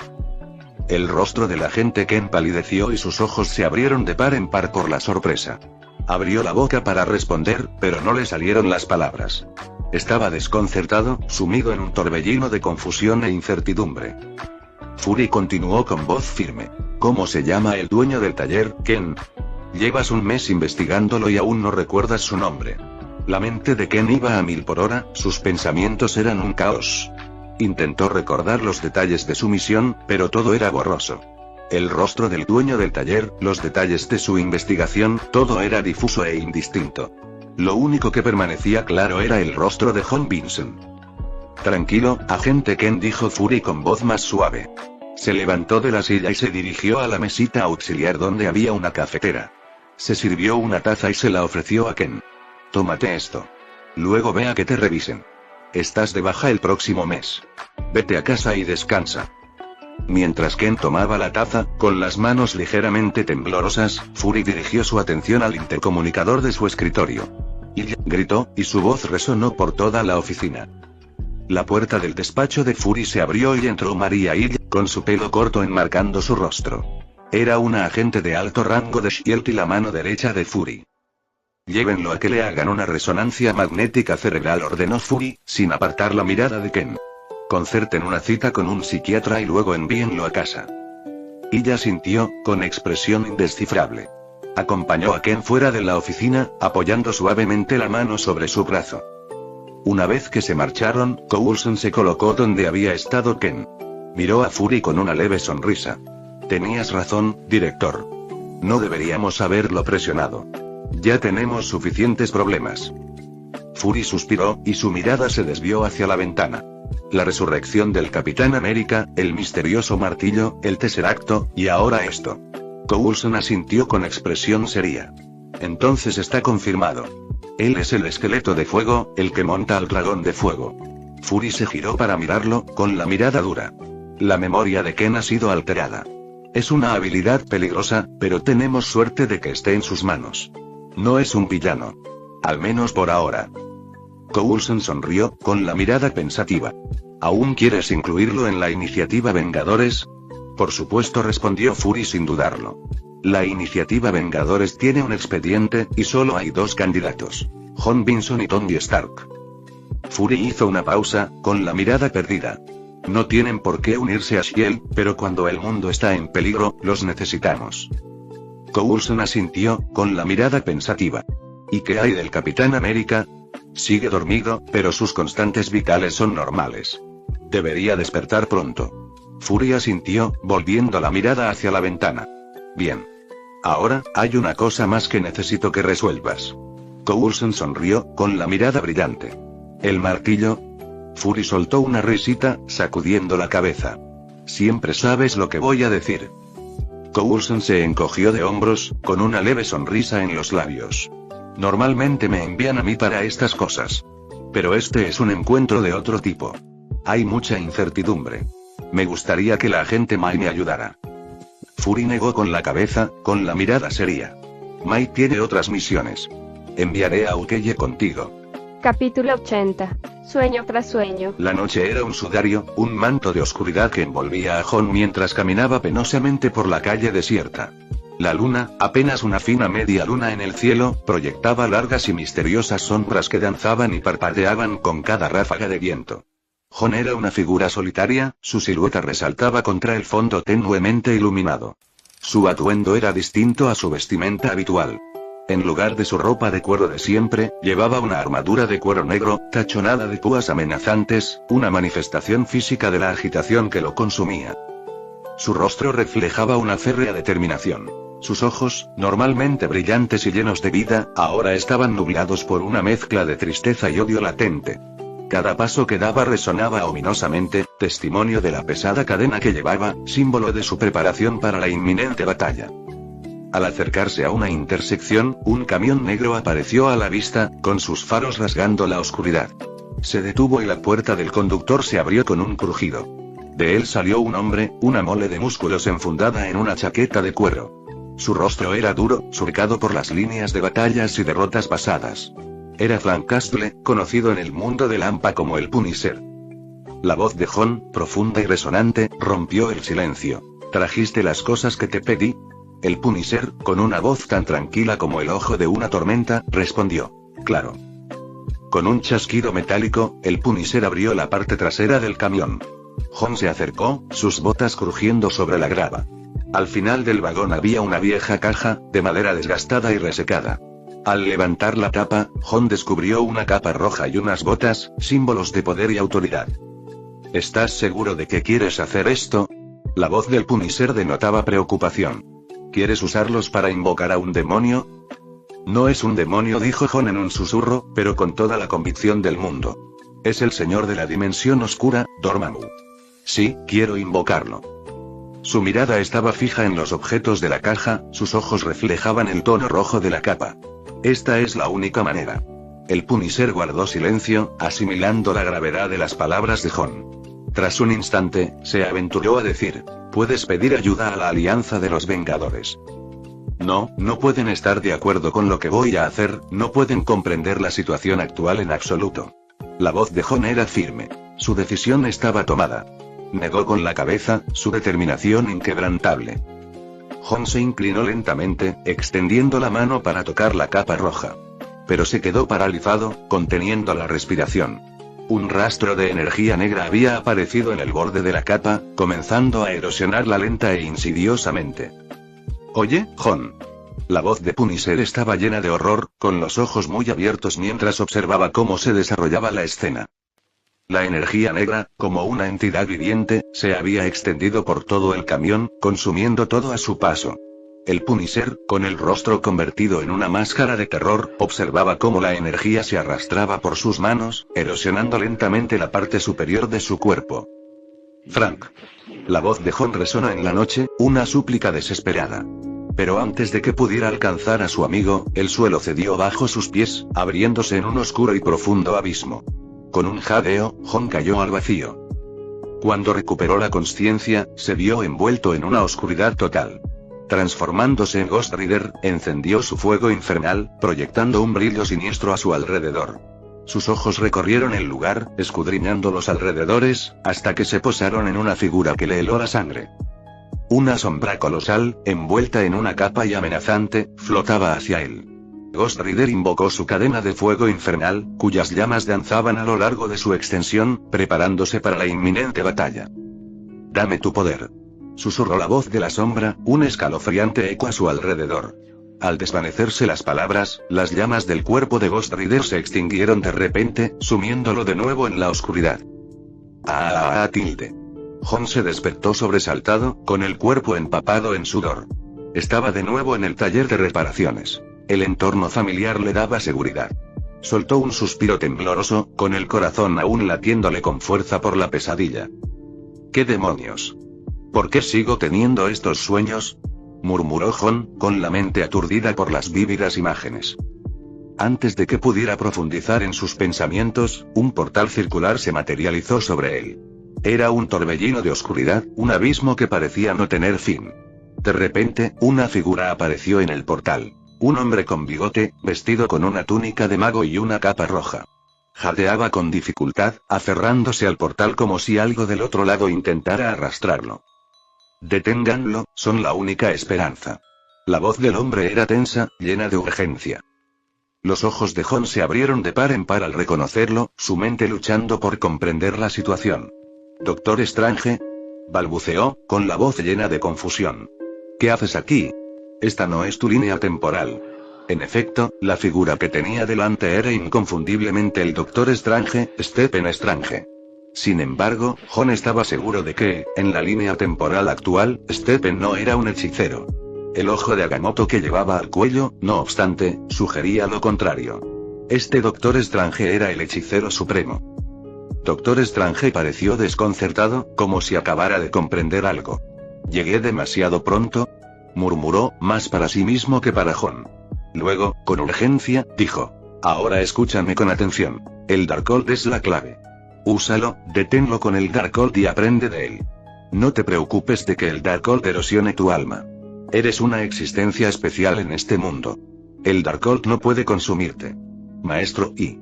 El rostro del agente Ken palideció y sus ojos se abrieron de par en par por la sorpresa. Abrió la boca para responder, pero no le salieron las palabras. Estaba desconcertado, sumido en un torbellino de confusión e incertidumbre. Fury continuó con voz firme. ¿Cómo se llama el dueño del taller, Ken? Llevas un mes investigándolo y aún no recuerdas su nombre. La mente de Ken iba a 1000 por hora, sus pensamientos eran un caos. Intentó recordar los detalles de su misión, pero todo era borroso. El rostro del dueño del taller, los detalles de su investigación, todo era difuso e indistinto. Lo único que permanecía claro era el rostro de John Vincent. Tranquilo, agente Ken, dijo Fury con voz más suave. Se levantó de la silla y se dirigió a la mesita auxiliar donde había una cafetera. Se sirvió una taza y se la ofreció a Ken. Tómate esto. Luego ve a que te revisen. Estás de baja el próximo mes. Vete a casa y descansa. Mientras Ken tomaba la taza, con las manos ligeramente temblorosas, Fury dirigió su atención al intercomunicador de su escritorio. ¡Illa!, gritó, y su voz resonó por toda la oficina. La puerta del despacho de Fury se abrió y entró María Illa, con su pelo corto enmarcando su rostro. Era una agente de alto rango de Shield y la mano derecha de Fury. Llévenlo a que le hagan una resonancia magnética cerebral, ordenó Fury, sin apartar la mirada de Ken. Concerten una cita con un psiquiatra y luego envíenlo a casa. Illa sintió, con expresión indescifrable. Acompañó a Ken fuera de la oficina, apoyando suavemente la mano sobre su brazo. Una vez que se marcharon, Coulson se colocó donde había estado Ken. Miró a Fury con una leve sonrisa. Tenías razón, director. No deberíamos haberlo presionado. Ya tenemos suficientes problemas. Fury suspiró, y su mirada se desvió hacia la ventana. La resurrección del Capitán América, el misterioso martillo, el Tesseracto, y ahora esto. Coulson asintió con expresión seria. Entonces está confirmado. Él es el esqueleto de fuego, el que monta al dragón de fuego. Fury se giró para mirarlo, con la mirada dura. La memoria de Ken ha sido alterada. Es una habilidad peligrosa, pero tenemos suerte de que esté en sus manos. No es un villano. Al menos por ahora. Coulson sonrió, con la mirada pensativa. ¿Aún quieres incluirlo en la iniciativa Vengadores? Por supuesto, respondió Fury sin dudarlo. La iniciativa Vengadores tiene un expediente, y solo hay 2 candidatos. John Vincent y Tony Stark. Fury hizo una pausa, con la mirada perdida. No tienen por qué unirse a Shield, pero cuando el mundo está en peligro, los necesitamos. Coulson asintió, con la mirada pensativa. ¿Y qué hay del Capitán América? Sigue dormido, pero sus constantes vitales son normales. Debería despertar pronto. Fury asintió, volviendo la mirada hacia la ventana. Bien. Ahora, hay una cosa más que necesito que resuelvas. Coulson sonrió, con la mirada brillante. ¿El martillo? Fury soltó una risita, sacudiendo la cabeza. Siempre sabes lo que voy a decir. Coulson se encogió de hombros, con una leve sonrisa en los labios. Normalmente me envían a mí para estas cosas. Pero este es un encuentro de otro tipo. Hay mucha incertidumbre. Me gustaría que la agente Mai me ayudara. Fury negó con la cabeza, con la mirada seria. Mai tiene otras misiones. Enviaré a Ukeye contigo. Capítulo 80. Sueño tras sueño. La noche era un sudario, un manto de oscuridad que envolvía a Jon mientras caminaba penosamente por la calle desierta. La luna, apenas una fina media luna en el cielo, proyectaba largas y misteriosas sombras que danzaban y parpadeaban con cada ráfaga de viento. Jon era una figura solitaria, su silueta resaltaba contra el fondo tenuemente iluminado. Su atuendo era distinto a su vestimenta habitual. En lugar de su ropa de cuero de siempre, llevaba una armadura de cuero negro, tachonada de púas amenazantes, una manifestación física de la agitación que lo consumía. Su rostro reflejaba una férrea determinación. Sus ojos, normalmente brillantes y llenos de vida, ahora estaban nublados por una mezcla de tristeza y odio latente. Cada paso que daba resonaba ominosamente, testimonio de la pesada cadena que llevaba, símbolo de su preparación para la inminente batalla. Al acercarse a una intersección, un camión negro apareció a la vista, con sus faros rasgando la oscuridad. Se detuvo y la puerta del conductor se abrió con un crujido. De él salió un hombre, una mole de músculos enfundada en una chaqueta de cuero. Su rostro era duro, surcado por las líneas de batallas y derrotas pasadas. Era Frank Castle, conocido en el mundo de Lampa como el Punisher. La voz de Jon, profunda y resonante, rompió el silencio. ¿Trajiste las cosas que te pedí? El Punisher, con una voz tan tranquila como el ojo de una tormenta, respondió. Claro. Con un chasquido metálico, el Punisher abrió la parte trasera del camión. Jon se acercó, sus botas crujiendo sobre la grava. Al final del vagón había una vieja caja, de madera desgastada y resecada. Al levantar la tapa, Jon descubrió una capa roja y unas botas, símbolos de poder y autoridad. ¿Estás seguro de que quieres hacer esto? La voz del Punisher denotaba preocupación. ¿Quieres usarlos para invocar a un demonio? No es un demonio, dijo Jon en un susurro, pero con toda la convicción del mundo. Es el señor de la dimensión oscura, Dormammu. Sí, quiero invocarlo. Su mirada estaba fija en los objetos de la caja, sus ojos reflejaban el tono rojo de la capa. Esta es la única manera. El Punisher guardó silencio, asimilando la gravedad de las palabras de Jon. Tras un instante, se aventuró a decir, puedes pedir ayuda a la Alianza de los Vengadores. No, no pueden estar de acuerdo con lo que voy a hacer, no pueden comprender la situación actual en absoluto. La voz de Jon era firme. Su decisión estaba tomada. Negó con la cabeza, su determinación inquebrantable. Jon se inclinó lentamente, extendiendo la mano para tocar la capa roja. Pero se quedó paralizado, conteniendo la respiración. Un rastro de energía negra había aparecido en el borde de la capa, comenzando a erosionarla lenta e insidiosamente. Oye, Jon. La voz de Punisher estaba llena de horror, con los ojos muy abiertos mientras observaba cómo se desarrollaba la escena. La energía negra, como una entidad viviente, se había extendido por todo el camión, consumiendo todo a su paso. El Punisher, con el rostro convertido en una máscara de terror, observaba cómo la energía se arrastraba por sus manos, erosionando lentamente la parte superior de su cuerpo. Frank. La voz de Jon resonó en la noche, una súplica desesperada. Pero antes de que pudiera alcanzar a su amigo, el suelo cedió bajo sus pies, abriéndose en un oscuro y profundo abismo. Con un jadeo, Jon cayó al vacío. Cuando recuperó la consciencia, se vio envuelto en una oscuridad total. Transformándose en Ghost Rider, encendió su fuego infernal, proyectando un brillo siniestro a su alrededor. Sus ojos recorrieron el lugar, escudriñando los alrededores, hasta que se posaron en una figura que le heló la sangre. Una sombra colosal, envuelta en una capa y amenazante, flotaba hacia él. Ghost Rider invocó su cadena de fuego infernal, cuyas llamas danzaban a lo largo de su extensión, preparándose para la inminente batalla. «Dame tu poder», susurró la voz de la sombra, un escalofriante eco a su alrededor. Al desvanecerse las palabras, las llamas del cuerpo de Ghost Rider se extinguieron de repente, sumiéndolo de nuevo en la oscuridad. Tilde. Jon se despertó sobresaltado, con el cuerpo empapado en sudor. Estaba de nuevo en el taller de reparaciones. El entorno familiar le daba seguridad. Soltó un suspiro tembloroso, con el corazón aún latiéndole con fuerza por la pesadilla. ¿Qué demonios? ¿Por qué sigo teniendo estos sueños?, murmuró Jon, con la mente aturdida por las vívidas imágenes. Antes de que pudiera profundizar en sus pensamientos, un portal circular se materializó sobre él. Era un torbellino de oscuridad, un abismo que parecía no tener fin. De repente, una figura apareció en el portal. Un hombre con bigote, vestido con una túnica de mago y una capa roja. Jadeaba con dificultad, aferrándose al portal como si algo del otro lado intentara arrastrarlo. Deténganlo, son la única esperanza. La voz del hombre era tensa, llena de urgencia. Los ojos de Jon se abrieron de par en par al reconocerlo, su mente luchando por comprender la situación. «Doctor Strange», balbuceó, con la voz llena de confusión. «¿Qué haces aquí? Esta no es tu línea temporal». En efecto, la figura que tenía delante era inconfundiblemente el Doctor Strange, Stephen Strange. Sin embargo, Jon estaba seguro de que, en la línea temporal actual, Stephen no era un hechicero. El ojo de Agamotto que llevaba al cuello, no obstante, sugería lo contrario. Este Doctor Strange era el hechicero supremo. Doctor Strange pareció desconcertado, como si acabara de comprender algo. «Llegué demasiado pronto», murmuró, más para sí mismo que para Jon. Luego, con urgencia, dijo: «Ahora escúchame con atención. El Darkhold es la clave. Úsalo, deténlo con el Darkhold y aprende de él. No te preocupes de que el Darkhold erosione tu alma. Eres una existencia especial en este mundo. El Darkhold no puede consumirte. Maestro Y».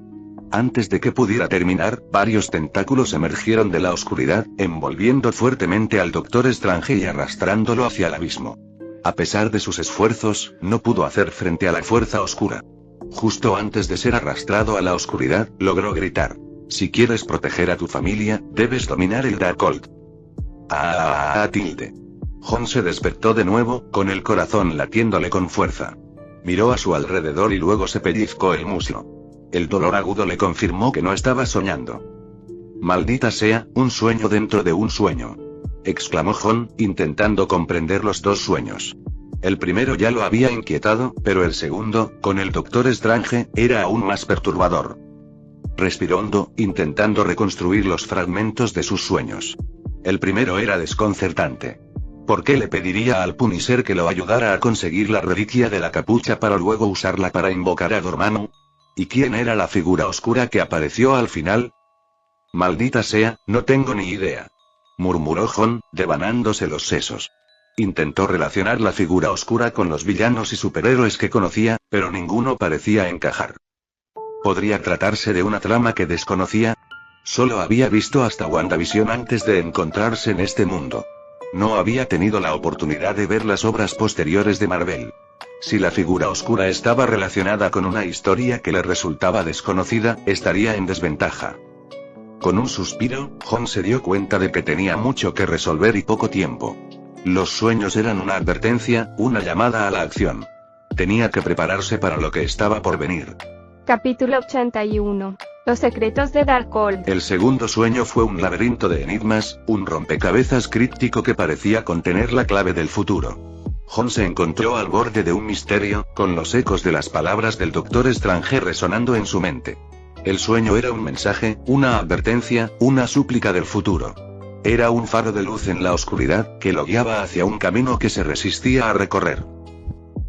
Antes de que pudiera terminar, varios tentáculos emergieron de la oscuridad, envolviendo fuertemente al Doctor Strange y arrastrándolo hacia el abismo. A pesar de sus esfuerzos, no pudo hacer frente a la fuerza oscura. Justo antes de ser arrastrado a la oscuridad, logró gritar: «Si quieres proteger a tu familia, debes dominar el Darkhold». Tilde. Jon se despertó de nuevo, con el corazón latiéndole con fuerza. Miró a su alrededor y luego se pellizcó el muslo. El dolor agudo le confirmó que no estaba soñando. «Maldita sea, un sueño dentro de un sueño», exclamó Jon, intentando comprender los dos sueños. El primero ya lo había inquietado, pero el segundo, con el Doctor Strange, era aún más perturbador. Respiró hondo, intentando reconstruir los fragmentos de sus sueños. El primero era desconcertante. ¿Por qué le pediría al Punisher que lo ayudara a conseguir la reliquia de la capucha para luego usarla para invocar a Dormammu? ¿Y quién era la figura oscura que apareció al final? «Maldita sea, no tengo ni idea», murmuró Jon, devanándose los sesos. Intentó relacionar la figura oscura con los villanos y superhéroes que conocía, pero ninguno parecía encajar. ¿Podría tratarse de una trama que desconocía? Solo había visto hasta WandaVision antes de encontrarse en este mundo. No había tenido la oportunidad de ver las obras posteriores de Marvel. Si la figura oscura estaba relacionada con una historia que le resultaba desconocida, estaría en desventaja. Con un suspiro, Jon se dio cuenta de que tenía mucho que resolver y poco tiempo. Los sueños eran una advertencia, una llamada a la acción. Tenía que prepararse para lo que estaba por venir. Capítulo 81. Los secretos de Darkhold. El segundo sueño fue un laberinto de enigmas, un rompecabezas críptico que parecía contener la clave del futuro. Jon se encontró al borde de un misterio, con los ecos de las palabras del Doctor Strange resonando en su mente. El sueño era un mensaje, una advertencia, una súplica del futuro. Era un faro de luz en la oscuridad, que lo guiaba hacia un camino que se resistía a recorrer.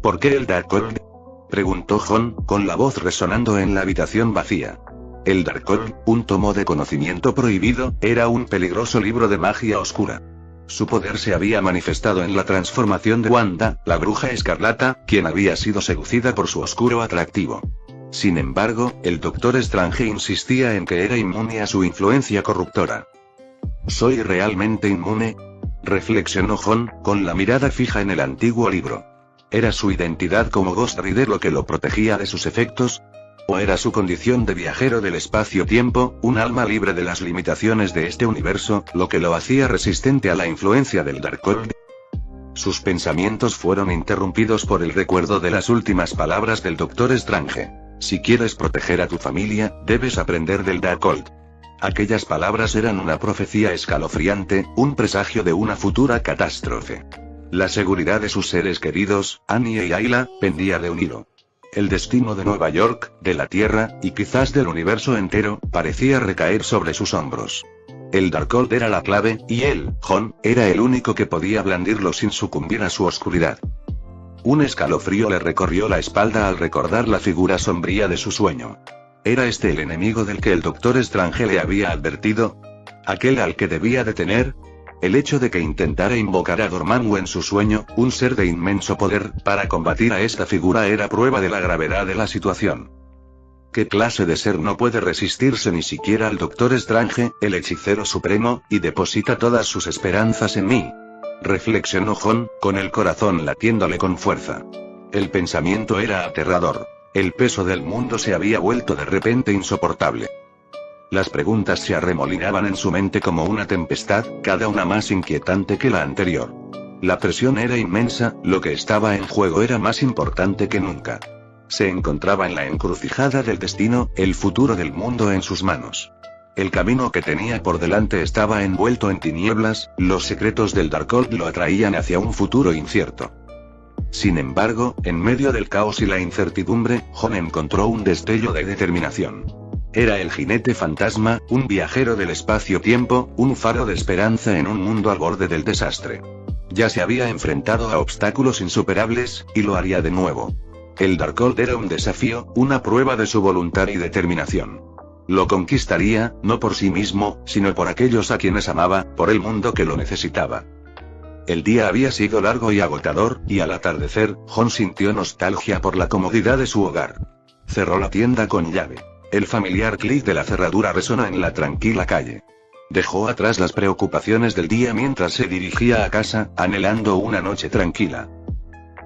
¿Por qué el Darkhold?, preguntó Jon, con la voz resonando en la habitación vacía. El Darkhold, un tomo de conocimiento prohibido, era un peligroso libro de magia oscura. Su poder se había manifestado en la transformación de Wanda, la bruja escarlata, quien había sido seducida por su oscuro atractivo. Sin embargo, el Doctor Strange insistía en que era inmune a su influencia corruptora. ¿Soy realmente inmune?, reflexionó Jon, con la mirada fija en el antiguo libro. ¿Era su identidad como Ghost Rider lo que lo protegía de sus efectos? ¿O era su condición de viajero del espacio-tiempo, un alma libre de las limitaciones de este universo, lo que lo hacía resistente a la influencia del Darkhold? sus pensamientos fueron interrumpidos por el recuerdo de las últimas palabras del Doctor Strange. Si quieres proteger a tu familia, debes aprender del Darkhold. Aquellas palabras eran una profecía escalofriante, un presagio de una futura catástrofe. La seguridad de sus seres queridos, Annie y Ayla, pendía de un hilo. El destino de Nueva York, de la Tierra, y quizás del universo entero, parecía recaer sobre sus hombros. El Darkhold era la clave, y él, Jon, era el único que podía blandirlo sin sucumbir a su oscuridad. Un escalofrío le recorrió la espalda al recordar la figura sombría de su sueño. ¿Era este el enemigo del que el Doctor Strange le había advertido? ¿Aquel al que debía detener? El hecho de que intentara invocar a Dormammu en su sueño, un ser de inmenso poder, para combatir a esta figura era prueba de la gravedad de la situación. ¿Qué clase de ser no puede resistirse ni siquiera al Doctor Strange, el hechicero supremo, y deposita todas sus esperanzas en mí? Reflexionó Jon, con el corazón latiéndole con fuerza. El pensamiento era aterrador. El peso del mundo se había vuelto de repente insoportable. Las preguntas se arremolinaban en su mente como una tempestad, cada una más inquietante que la anterior. La presión era inmensa, lo que estaba en juego era más importante que nunca. Se encontraba en la encrucijada del destino, el futuro del mundo en sus manos. El camino que tenía por delante estaba envuelto en tinieblas, los secretos del Darkhold lo atraían hacia un futuro incierto. Sin embargo, en medio del caos y la incertidumbre, Jon encontró un destello de determinación. Era el jinete fantasma, un viajero del espacio-tiempo, un faro de esperanza en un mundo al borde del desastre. Ya se había enfrentado a obstáculos insuperables, y lo haría de nuevo. El Darkhold era un desafío, una prueba de su voluntad y determinación. Lo conquistaría, no por sí mismo, sino por aquellos a quienes amaba, por el mundo que lo necesitaba. El día había sido largo y agotador, y al atardecer, Jon sintió nostalgia por la comodidad de su hogar. Cerró la tienda con llave. El familiar clic de la cerradura resonó en la tranquila calle. Dejó atrás las preocupaciones del día mientras se dirigía a casa, anhelando una noche tranquila.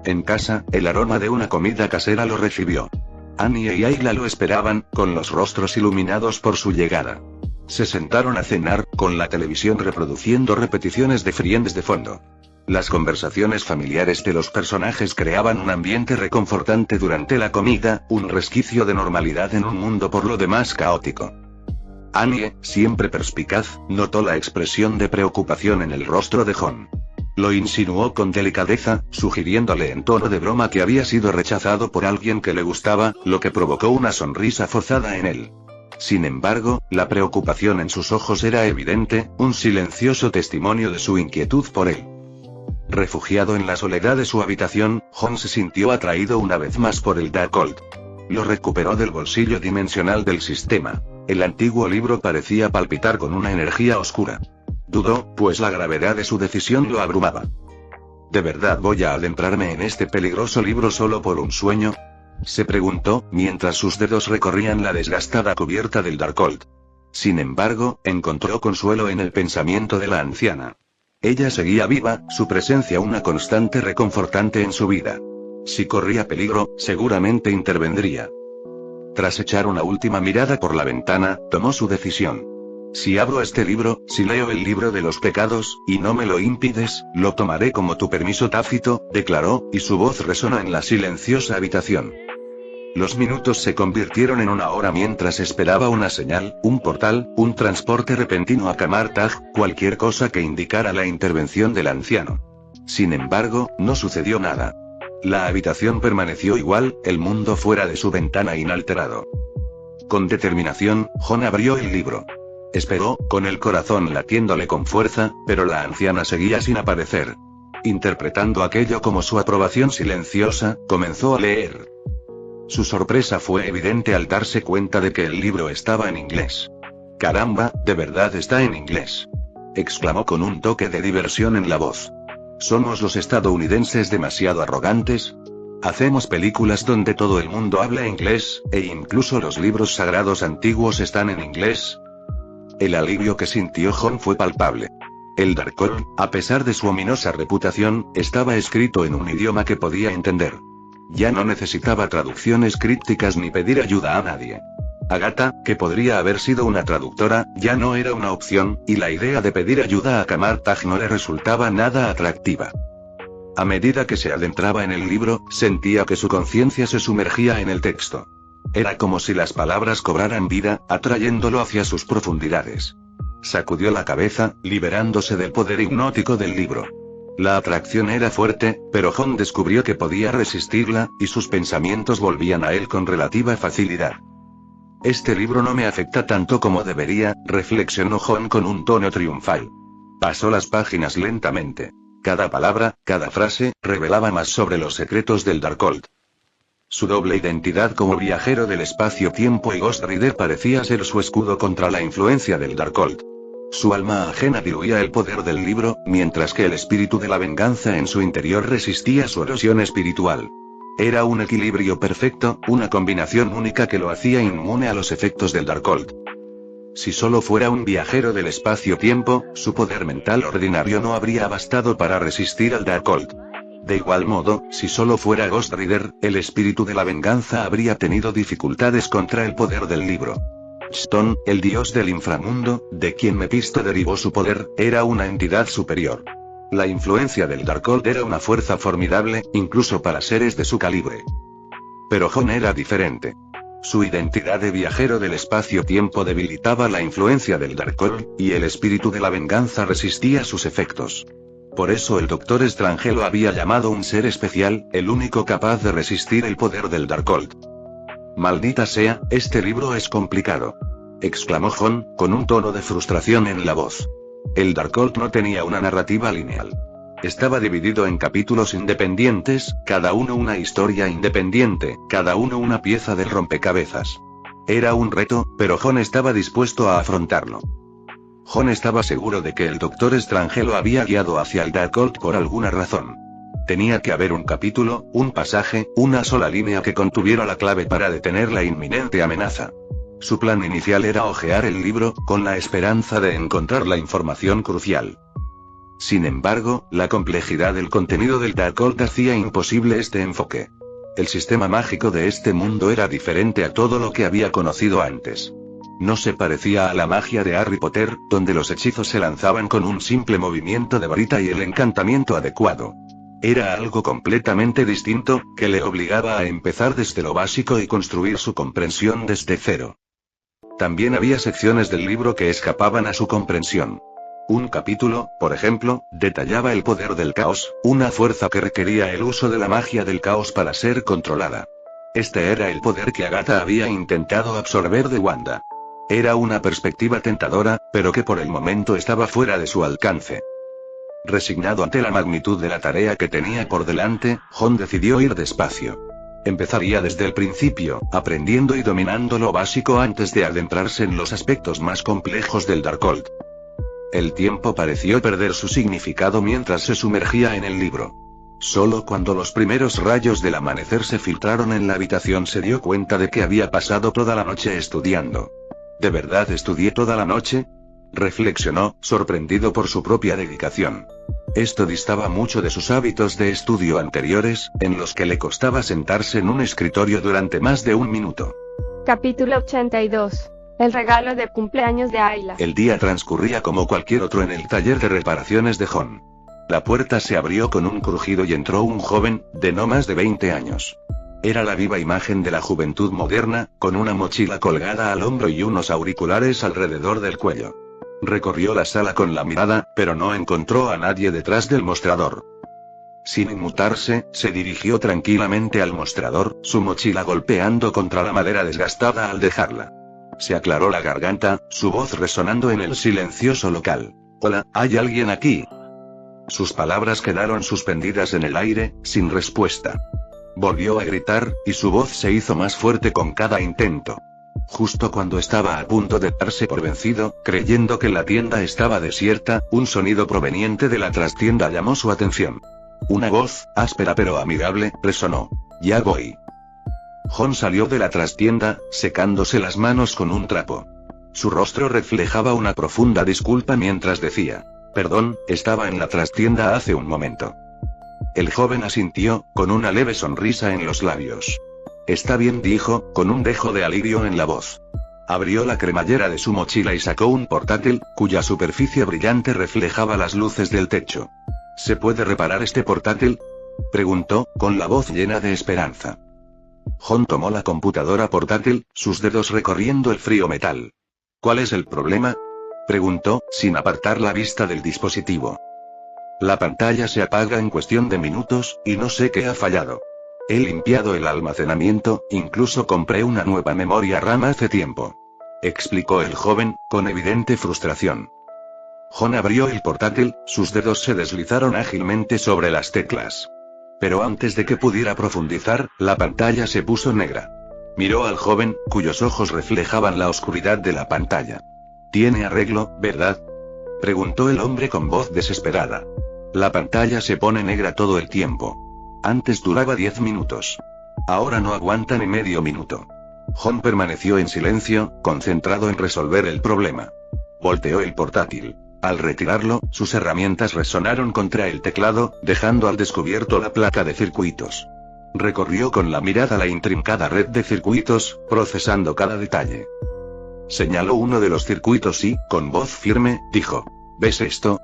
En casa, el aroma de una comida casera lo recibió. Annie y Ayla lo esperaban, con los rostros iluminados por su llegada. Se sentaron a cenar, con la televisión reproduciendo repeticiones de Friends de fondo. Las conversaciones familiares de los personajes creaban un ambiente reconfortante durante la comida, un resquicio de normalidad en un mundo por lo demás caótico. Annie, siempre perspicaz, notó la expresión de preocupación en el rostro de Jon. Lo insinuó con delicadeza, sugiriéndole en tono de broma que había sido rechazado por alguien que le gustaba, lo que provocó una sonrisa forzada en él. Sin embargo, la preocupación en sus ojos era evidente, un silencioso testimonio de su inquietud por él. Refugiado en la soledad de su habitación, Jon se sintió atraído una vez más por el Darkhold. Lo recuperó del bolsillo dimensional del sistema. El antiguo libro parecía palpitar con una energía oscura. Dudó, pues la gravedad de su decisión lo abrumaba. ¿De verdad voy a adentrarme en este peligroso libro solo por un sueño?, se preguntó, mientras sus dedos recorrían la desgastada cubierta del Darkhold. Sin embargo, encontró consuelo en el pensamiento de la anciana. Ella seguía viva, su presencia una constante reconfortante en su vida. Si corría peligro, seguramente intervendría. Tras echar una última mirada por la ventana, tomó su decisión. Si abro este libro, si leo el libro de los pecados, y no me lo impides, lo tomaré como tu permiso tácito, declaró, y su voz resonó en la silenciosa habitación. Los minutos se convirtieron en una hora mientras esperaba una señal, un portal, un transporte repentino a Camartag, cualquier cosa que indicara la intervención del anciano. Sin embargo, no sucedió nada. La habitación permaneció igual, el mundo fuera de su ventana inalterado. Con determinación, Jon abrió el libro. Esperó, con el corazón latiéndole con fuerza, pero la anciana seguía sin aparecer. Interpretando aquello como su aprobación silenciosa, comenzó a leer. Su sorpresa fue evidente al darse cuenta de que el libro estaba en inglés. «Caramba, ¿de verdad está en inglés?», exclamó con un toque de diversión en la voz. ¿Somos los estadounidenses demasiado arrogantes? ¿Hacemos películas donde todo el mundo habla inglés, e incluso los libros sagrados antiguos están en inglés? El alivio que sintió Jon fue palpable. El Darkhold, a pesar de su ominosa reputación, estaba escrito en un idioma que podía entender. Ya no necesitaba traducciones crípticas ni pedir ayuda a nadie. Agatha, que podría haber sido una traductora, ya no era una opción, y la idea de pedir ayuda a Camartag no le resultaba nada atractiva. A medida que se adentraba en el libro, sentía que su conciencia se sumergía en el texto. Era como si las palabras cobraran vida, atrayéndolo hacia sus profundidades. Sacudió la cabeza, liberándose del poder hipnótico del libro. La atracción era fuerte, pero Jon descubrió que podía resistirla, y sus pensamientos volvían a él con relativa facilidad. Este libro no me afecta tanto como debería, reflexionó Jon con un tono triunfal. Pasó las páginas lentamente. Cada palabra, cada frase, revelaba más sobre los secretos del Darkhold. Su doble identidad como viajero del espacio-tiempo y Ghost Rider parecía ser su escudo contra la influencia del Darkhold. Su alma ajena diluía el poder del libro, mientras que el espíritu de la venganza en su interior resistía su erosión espiritual. Era un equilibrio perfecto, una combinación única que lo hacía inmune a los efectos del Darkhold. Si solo fuera un viajero del espacio-tiempo, su poder mental ordinario no habría bastado para resistir al Darkhold. De igual modo, si solo fuera Ghost Rider, el espíritu de la venganza habría tenido dificultades contra el poder del libro. Stone, el dios del inframundo, de quien Mephisto derivó su poder, era una entidad superior. La influencia del Darkhold era una fuerza formidable, incluso para seres de su calibre. Pero Jon era diferente. Su identidad de viajero del espacio-tiempo debilitaba la influencia del Darkhold, y el espíritu de la venganza resistía sus efectos. Por eso el Doctor Strange lo había llamado un ser especial, el único capaz de resistir el poder del Darkhold. «Maldita sea, este libro es complicado», exclamó Jon, con un tono de frustración en la voz. El Darkhold no tenía una narrativa lineal. Estaba dividido en capítulos independientes, cada uno una historia independiente, cada uno una pieza del rompecabezas. Era un reto, pero Jon estaba dispuesto a afrontarlo. Jon estaba seguro de que el Doctor Strange lo había guiado hacia el Darkhold por alguna razón. Tenía que haber un capítulo, un pasaje, una sola línea que contuviera la clave para detener la inminente amenaza. Su plan inicial era hojear el libro, con la esperanza de encontrar la información crucial. Sin embargo, la complejidad del contenido del Darkhold hacía imposible este enfoque. El sistema mágico de este mundo era diferente a todo lo que había conocido antes. No se parecía a la magia de Harry Potter, donde los hechizos se lanzaban con un simple movimiento de varita y el encantamiento adecuado. Era algo completamente distinto, que le obligaba a empezar desde lo básico y construir su comprensión desde cero. También había secciones del libro que escapaban a su comprensión. Un capítulo, por ejemplo, detallaba el poder del caos, una fuerza que requería el uso de la magia del caos para ser controlada. Este era el poder que Agatha había intentado absorber de Wanda. Era una perspectiva tentadora, pero que por el momento estaba fuera de su alcance. Resignado ante la magnitud de la tarea que tenía por delante, Jon decidió ir despacio. Empezaría desde el principio, aprendiendo y dominando lo básico antes de adentrarse en los aspectos más complejos del Darkhold. El tiempo pareció perder su significado mientras se sumergía en el libro. Solo cuando los primeros rayos del amanecer se filtraron en la habitación se dio cuenta de que había pasado toda la noche estudiando. ¿De verdad estudié toda la noche?, reflexionó, sorprendido por su propia dedicación. Esto distaba mucho de sus hábitos de estudio anteriores, en los que le costaba sentarse en un escritorio durante más de un minuto. Capítulo 82. El regalo de cumpleaños de Ayla. El día transcurría como cualquier otro en el taller de reparaciones de Jon. La puerta se abrió con un crujido y entró un joven, de no más de 20 años. Era la viva imagen de la juventud moderna, con una mochila colgada al hombro y unos auriculares alrededor del cuello. Recorrió la sala con la mirada, pero no encontró a nadie detrás del mostrador. Sin inmutarse, se dirigió tranquilamente al mostrador, su mochila golpeando contra la madera desgastada al dejarla. Se aclaró la garganta, su voz resonando en el silencioso local. «Hola, ¿hay alguien aquí?». Sus palabras quedaron suspendidas en el aire, sin respuesta. Volvió a gritar, y su voz se hizo más fuerte con cada intento. Justo cuando estaba a punto de darse por vencido, creyendo que la tienda estaba desierta, un sonido proveniente de la trastienda llamó su atención. Una voz, áspera pero amigable, resonó. «Ya voy». Jon salió de la trastienda, secándose las manos con un trapo. Su rostro reflejaba una profunda disculpa mientras decía: «Perdón, estaba en la trastienda hace un momento». El joven asintió, con una leve sonrisa en los labios. «Está bien», dijo, con un dejo de alivio en la voz. Abrió la cremallera de su mochila y sacó un portátil, cuya superficie brillante reflejaba las luces del techo. ¿Se puede reparar este portátil?, preguntó, con la voz llena de esperanza. Jon tomó la computadora portátil, sus dedos recorriendo el frío metal. ¿Cuál es el problema?, preguntó, sin apartar la vista del dispositivo. La pantalla se apaga en cuestión de minutos, y no sé qué ha fallado. He limpiado el almacenamiento, incluso compré una nueva memoria RAM hace tiempo, explicó el joven, con evidente frustración. Jon abrió el portátil, sus dedos se deslizaron ágilmente sobre las teclas. Pero antes de que pudiera profundizar, la pantalla se puso negra. Miró al joven, cuyos ojos reflejaban la oscuridad de la pantalla. ¿Tiene arreglo, verdad?, preguntó el hombre con voz desesperada. La pantalla se pone negra todo el tiempo. Antes duraba 10 minutos. Ahora no aguanta ni medio minuto. Jon permaneció en silencio, concentrado en resolver el problema. Volteó el portátil. Al retirarlo, sus herramientas resonaron contra el teclado, dejando al descubierto la placa de circuitos. Recorrió con la mirada la intrincada red de circuitos, procesando cada detalle. Señaló uno de los circuitos y, con voz firme, dijo: ¿Ves esto?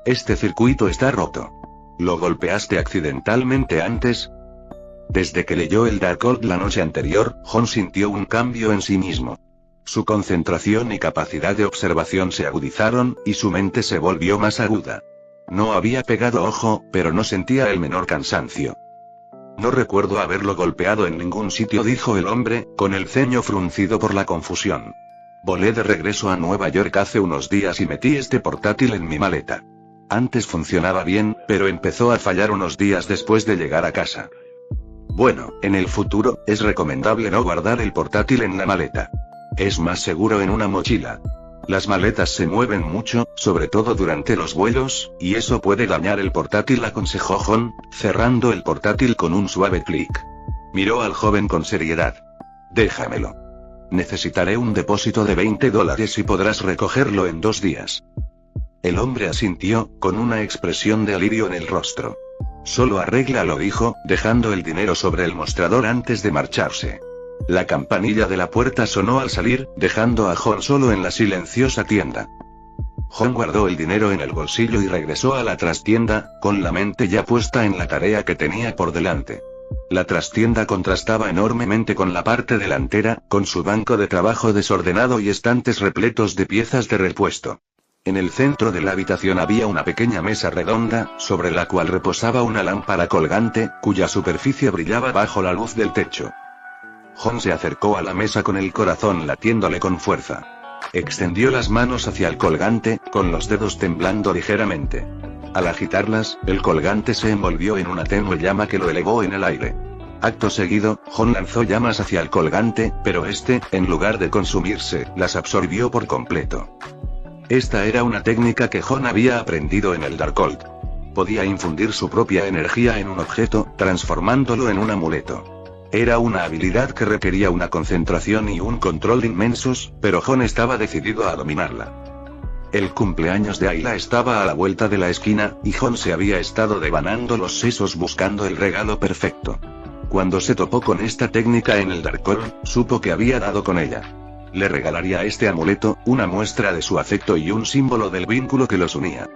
Este circuito está roto. ¿Lo golpeaste accidentalmente antes? Desde que leyó el Darkhold la noche anterior, Jon sintió un cambio en sí mismo. Su concentración y capacidad de observación se agudizaron, y su mente se volvió más aguda. No había pegado ojo, pero no sentía el menor cansancio. No recuerdo haberlo golpeado en ningún sitio, dijo el hombre, con el ceño fruncido por la confusión. Volé de regreso a Nueva York hace unos días y metí este portátil en mi maleta. Antes funcionaba bien, pero empezó a fallar unos días después de llegar a casa. Bueno, en el futuro, es recomendable no guardar el portátil en la maleta. Es más seguro en una mochila. Las maletas se mueven mucho, sobre todo durante los vuelos, y eso puede dañar el portátil, aconsejó Jon, cerrando el portátil con un suave clic. Miró al joven con seriedad. Déjamelo. Necesitaré un depósito de $20 y podrás recogerlo en 2 días. El hombre asintió, con una expresión de alivio en el rostro. Solo arréglalo, dijo, dejando el dinero sobre el mostrador antes de marcharse. La campanilla de la puerta sonó al salir, dejando a Jon solo en la silenciosa tienda. Jon guardó el dinero en el bolsillo y regresó a la trastienda, con la mente ya puesta en la tarea que tenía por delante. La trastienda contrastaba enormemente con la parte delantera, con su banco de trabajo desordenado y estantes repletos de piezas de repuesto. En el centro de la habitación había una pequeña mesa redonda, sobre la cual reposaba una lámpara colgante, cuya superficie brillaba bajo la luz del techo. Jon se acercó a la mesa con el corazón latiéndole con fuerza. Extendió las manos hacia el colgante, con los dedos temblando ligeramente. Al agitarlas, el colgante se envolvió en una tenue llama que lo elevó en el aire. Acto seguido, Jon lanzó llamas hacia el colgante, pero este, en lugar de consumirse, las absorbió por completo. Esta era una técnica que Jon había aprendido en el Darkhold. Podía infundir su propia energía en un objeto, transformándolo en un amuleto. Era una habilidad que requería una concentración y un control inmensos, pero Jon estaba decidido a dominarla. El cumpleaños de Ayla estaba a la vuelta de la esquina, y Jon se había estado devanando los sesos buscando el regalo perfecto. Cuando se topó con esta técnica en el Darkhold, supo que había dado con ella. Le regalaría este amuleto, una muestra de su afecto y un símbolo del vínculo que los unía.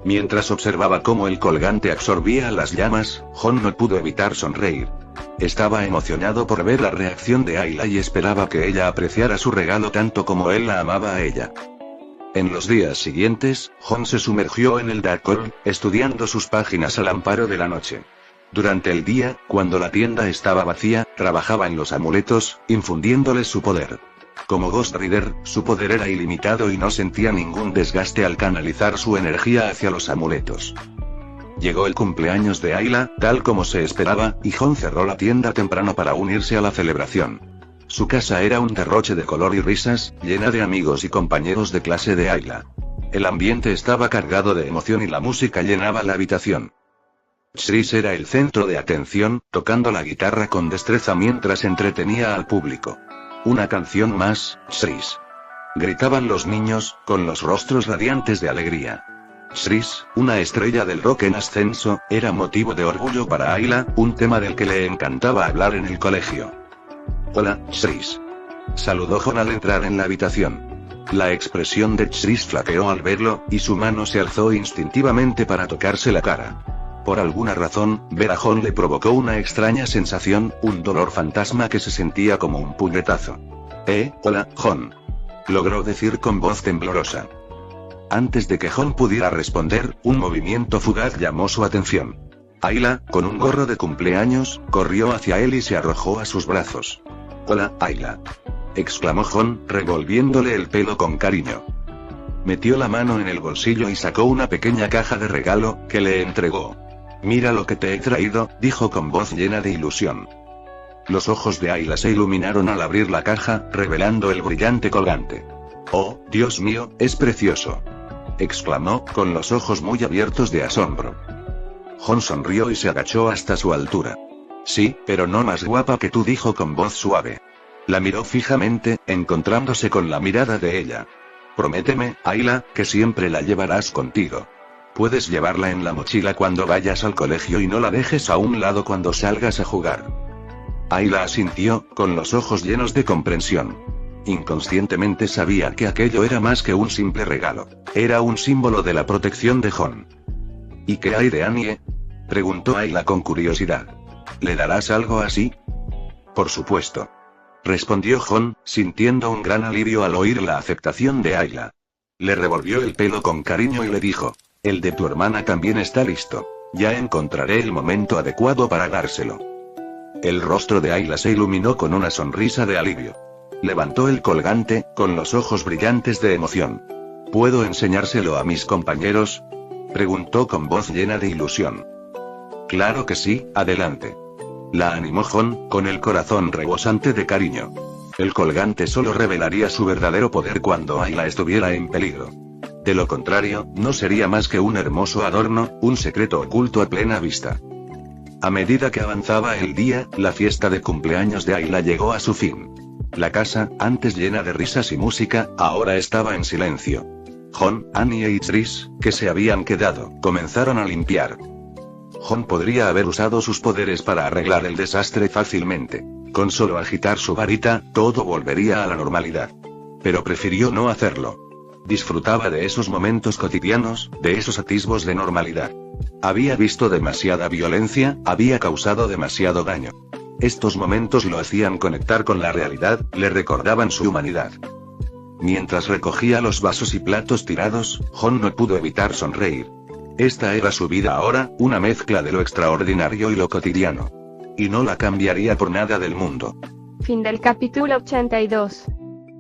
Mientras observaba cómo el colgante absorbía las llamas, Jon no pudo evitar sonreír. Estaba emocionado por ver la reacción de Ayla y esperaba que ella apreciara su regalo tanto como él la amaba a ella. En los días siguientes, Jon se sumergió en el Darkhold, estudiando sus páginas al amparo de la noche. Durante el día, cuando la tienda estaba vacía, trabajaba en los amuletos, infundiéndoles su poder. Como Ghost Rider, su poder era ilimitado y no sentía ningún desgaste al canalizar su energía hacia los amuletos. Llegó el cumpleaños de Ayla, tal como se esperaba, y Jon cerró la tienda temprano para unirse a la celebración. Su casa era un derroche de color y risas, llena de amigos y compañeros de clase de Ayla. El ambiente estaba cargado de emoción y la música llenaba la habitación. Chris era el centro de atención, tocando la guitarra con destreza mientras entretenía al público. Una canción más, Chris. Gritaban los niños, con los rostros radiantes de alegría. Chris, una estrella del rock en ascenso, era motivo de orgullo para Ayla, un tema del que le encantaba hablar en el colegio. Hola, Chris. Saludó Jon al entrar en la habitación. La expresión de Chris flaqueó al verlo, y su mano se alzó instintivamente para tocarse la cara. Por alguna razón, ver a Jon le provocó una extraña sensación, un dolor fantasma que se sentía como un puñetazo. Hola, Jon. Logró decir con voz temblorosa. Antes de que Jon pudiera responder, un movimiento fugaz llamó su atención. Ayla, con un gorro de cumpleaños, corrió hacia él y se arrojó a sus brazos. Hola, Ayla. Exclamó Jon, revolviéndole el pelo con cariño. Metió la mano en el bolsillo y sacó una pequeña caja de regalo, que le entregó. Mira lo que te he traído, dijo con voz llena de ilusión. Los ojos de Ayla se iluminaron al abrir la caja, revelando el brillante colgante. Oh, Dios mío, es precioso. Exclamó, con los ojos muy abiertos de asombro. Jon sonrió y se agachó hasta su altura. Sí, pero no más guapa que tú, dijo con voz suave. La miró fijamente, encontrándose con la mirada de ella. Prométeme, Ayla, que siempre la llevarás contigo. Puedes llevarla en la mochila cuando vayas al colegio y no la dejes a un lado cuando salgas a jugar. Ayla asintió, con los ojos llenos de comprensión. Inconscientemente sabía que aquello era más que un simple regalo. Era un símbolo de la protección de Jon. ¿Y qué hay de Annie? Preguntó Ayla con curiosidad. ¿Le darás algo así? Por supuesto. Respondió Jon, sintiendo un gran alivio al oír la aceptación de Ayla. Le revolvió el pelo con cariño y le dijo: el de tu hermana también está listo. Ya encontraré el momento adecuado para dárselo. El rostro de Ayla se iluminó con una sonrisa de alivio. Levantó el colgante, con los ojos brillantes de emoción. ¿Puedo enseñárselo a mis compañeros?, preguntó con voz llena de ilusión. Claro que sí, adelante. La animó Jon, con el corazón rebosante de cariño. El colgante solo revelaría su verdadero poder cuando Ayla estuviera en peligro. De lo contrario, no sería más que un hermoso adorno, un secreto oculto a plena vista. A medida que avanzaba el día, la fiesta de cumpleaños de Ayla llegó a su fin. La casa, antes llena de risas y música, ahora estaba en silencio. Jon, Annie y Tris, que se habían quedado, comenzaron a limpiar. Jon podría haber usado sus poderes para arreglar el desastre fácilmente. Con solo agitar su varita, todo volvería a la normalidad. Pero prefirió no hacerlo. Disfrutaba de esos momentos cotidianos, de esos atisbos de normalidad. Había visto demasiada violencia, había causado demasiado daño. Estos momentos lo hacían conectar con la realidad, le recordaban su humanidad. Mientras recogía los vasos y platos tirados, Jon no pudo evitar sonreír. Esta era su vida ahora, una mezcla de lo extraordinario y lo cotidiano. Y no la cambiaría por nada del mundo. Fin del capítulo 82.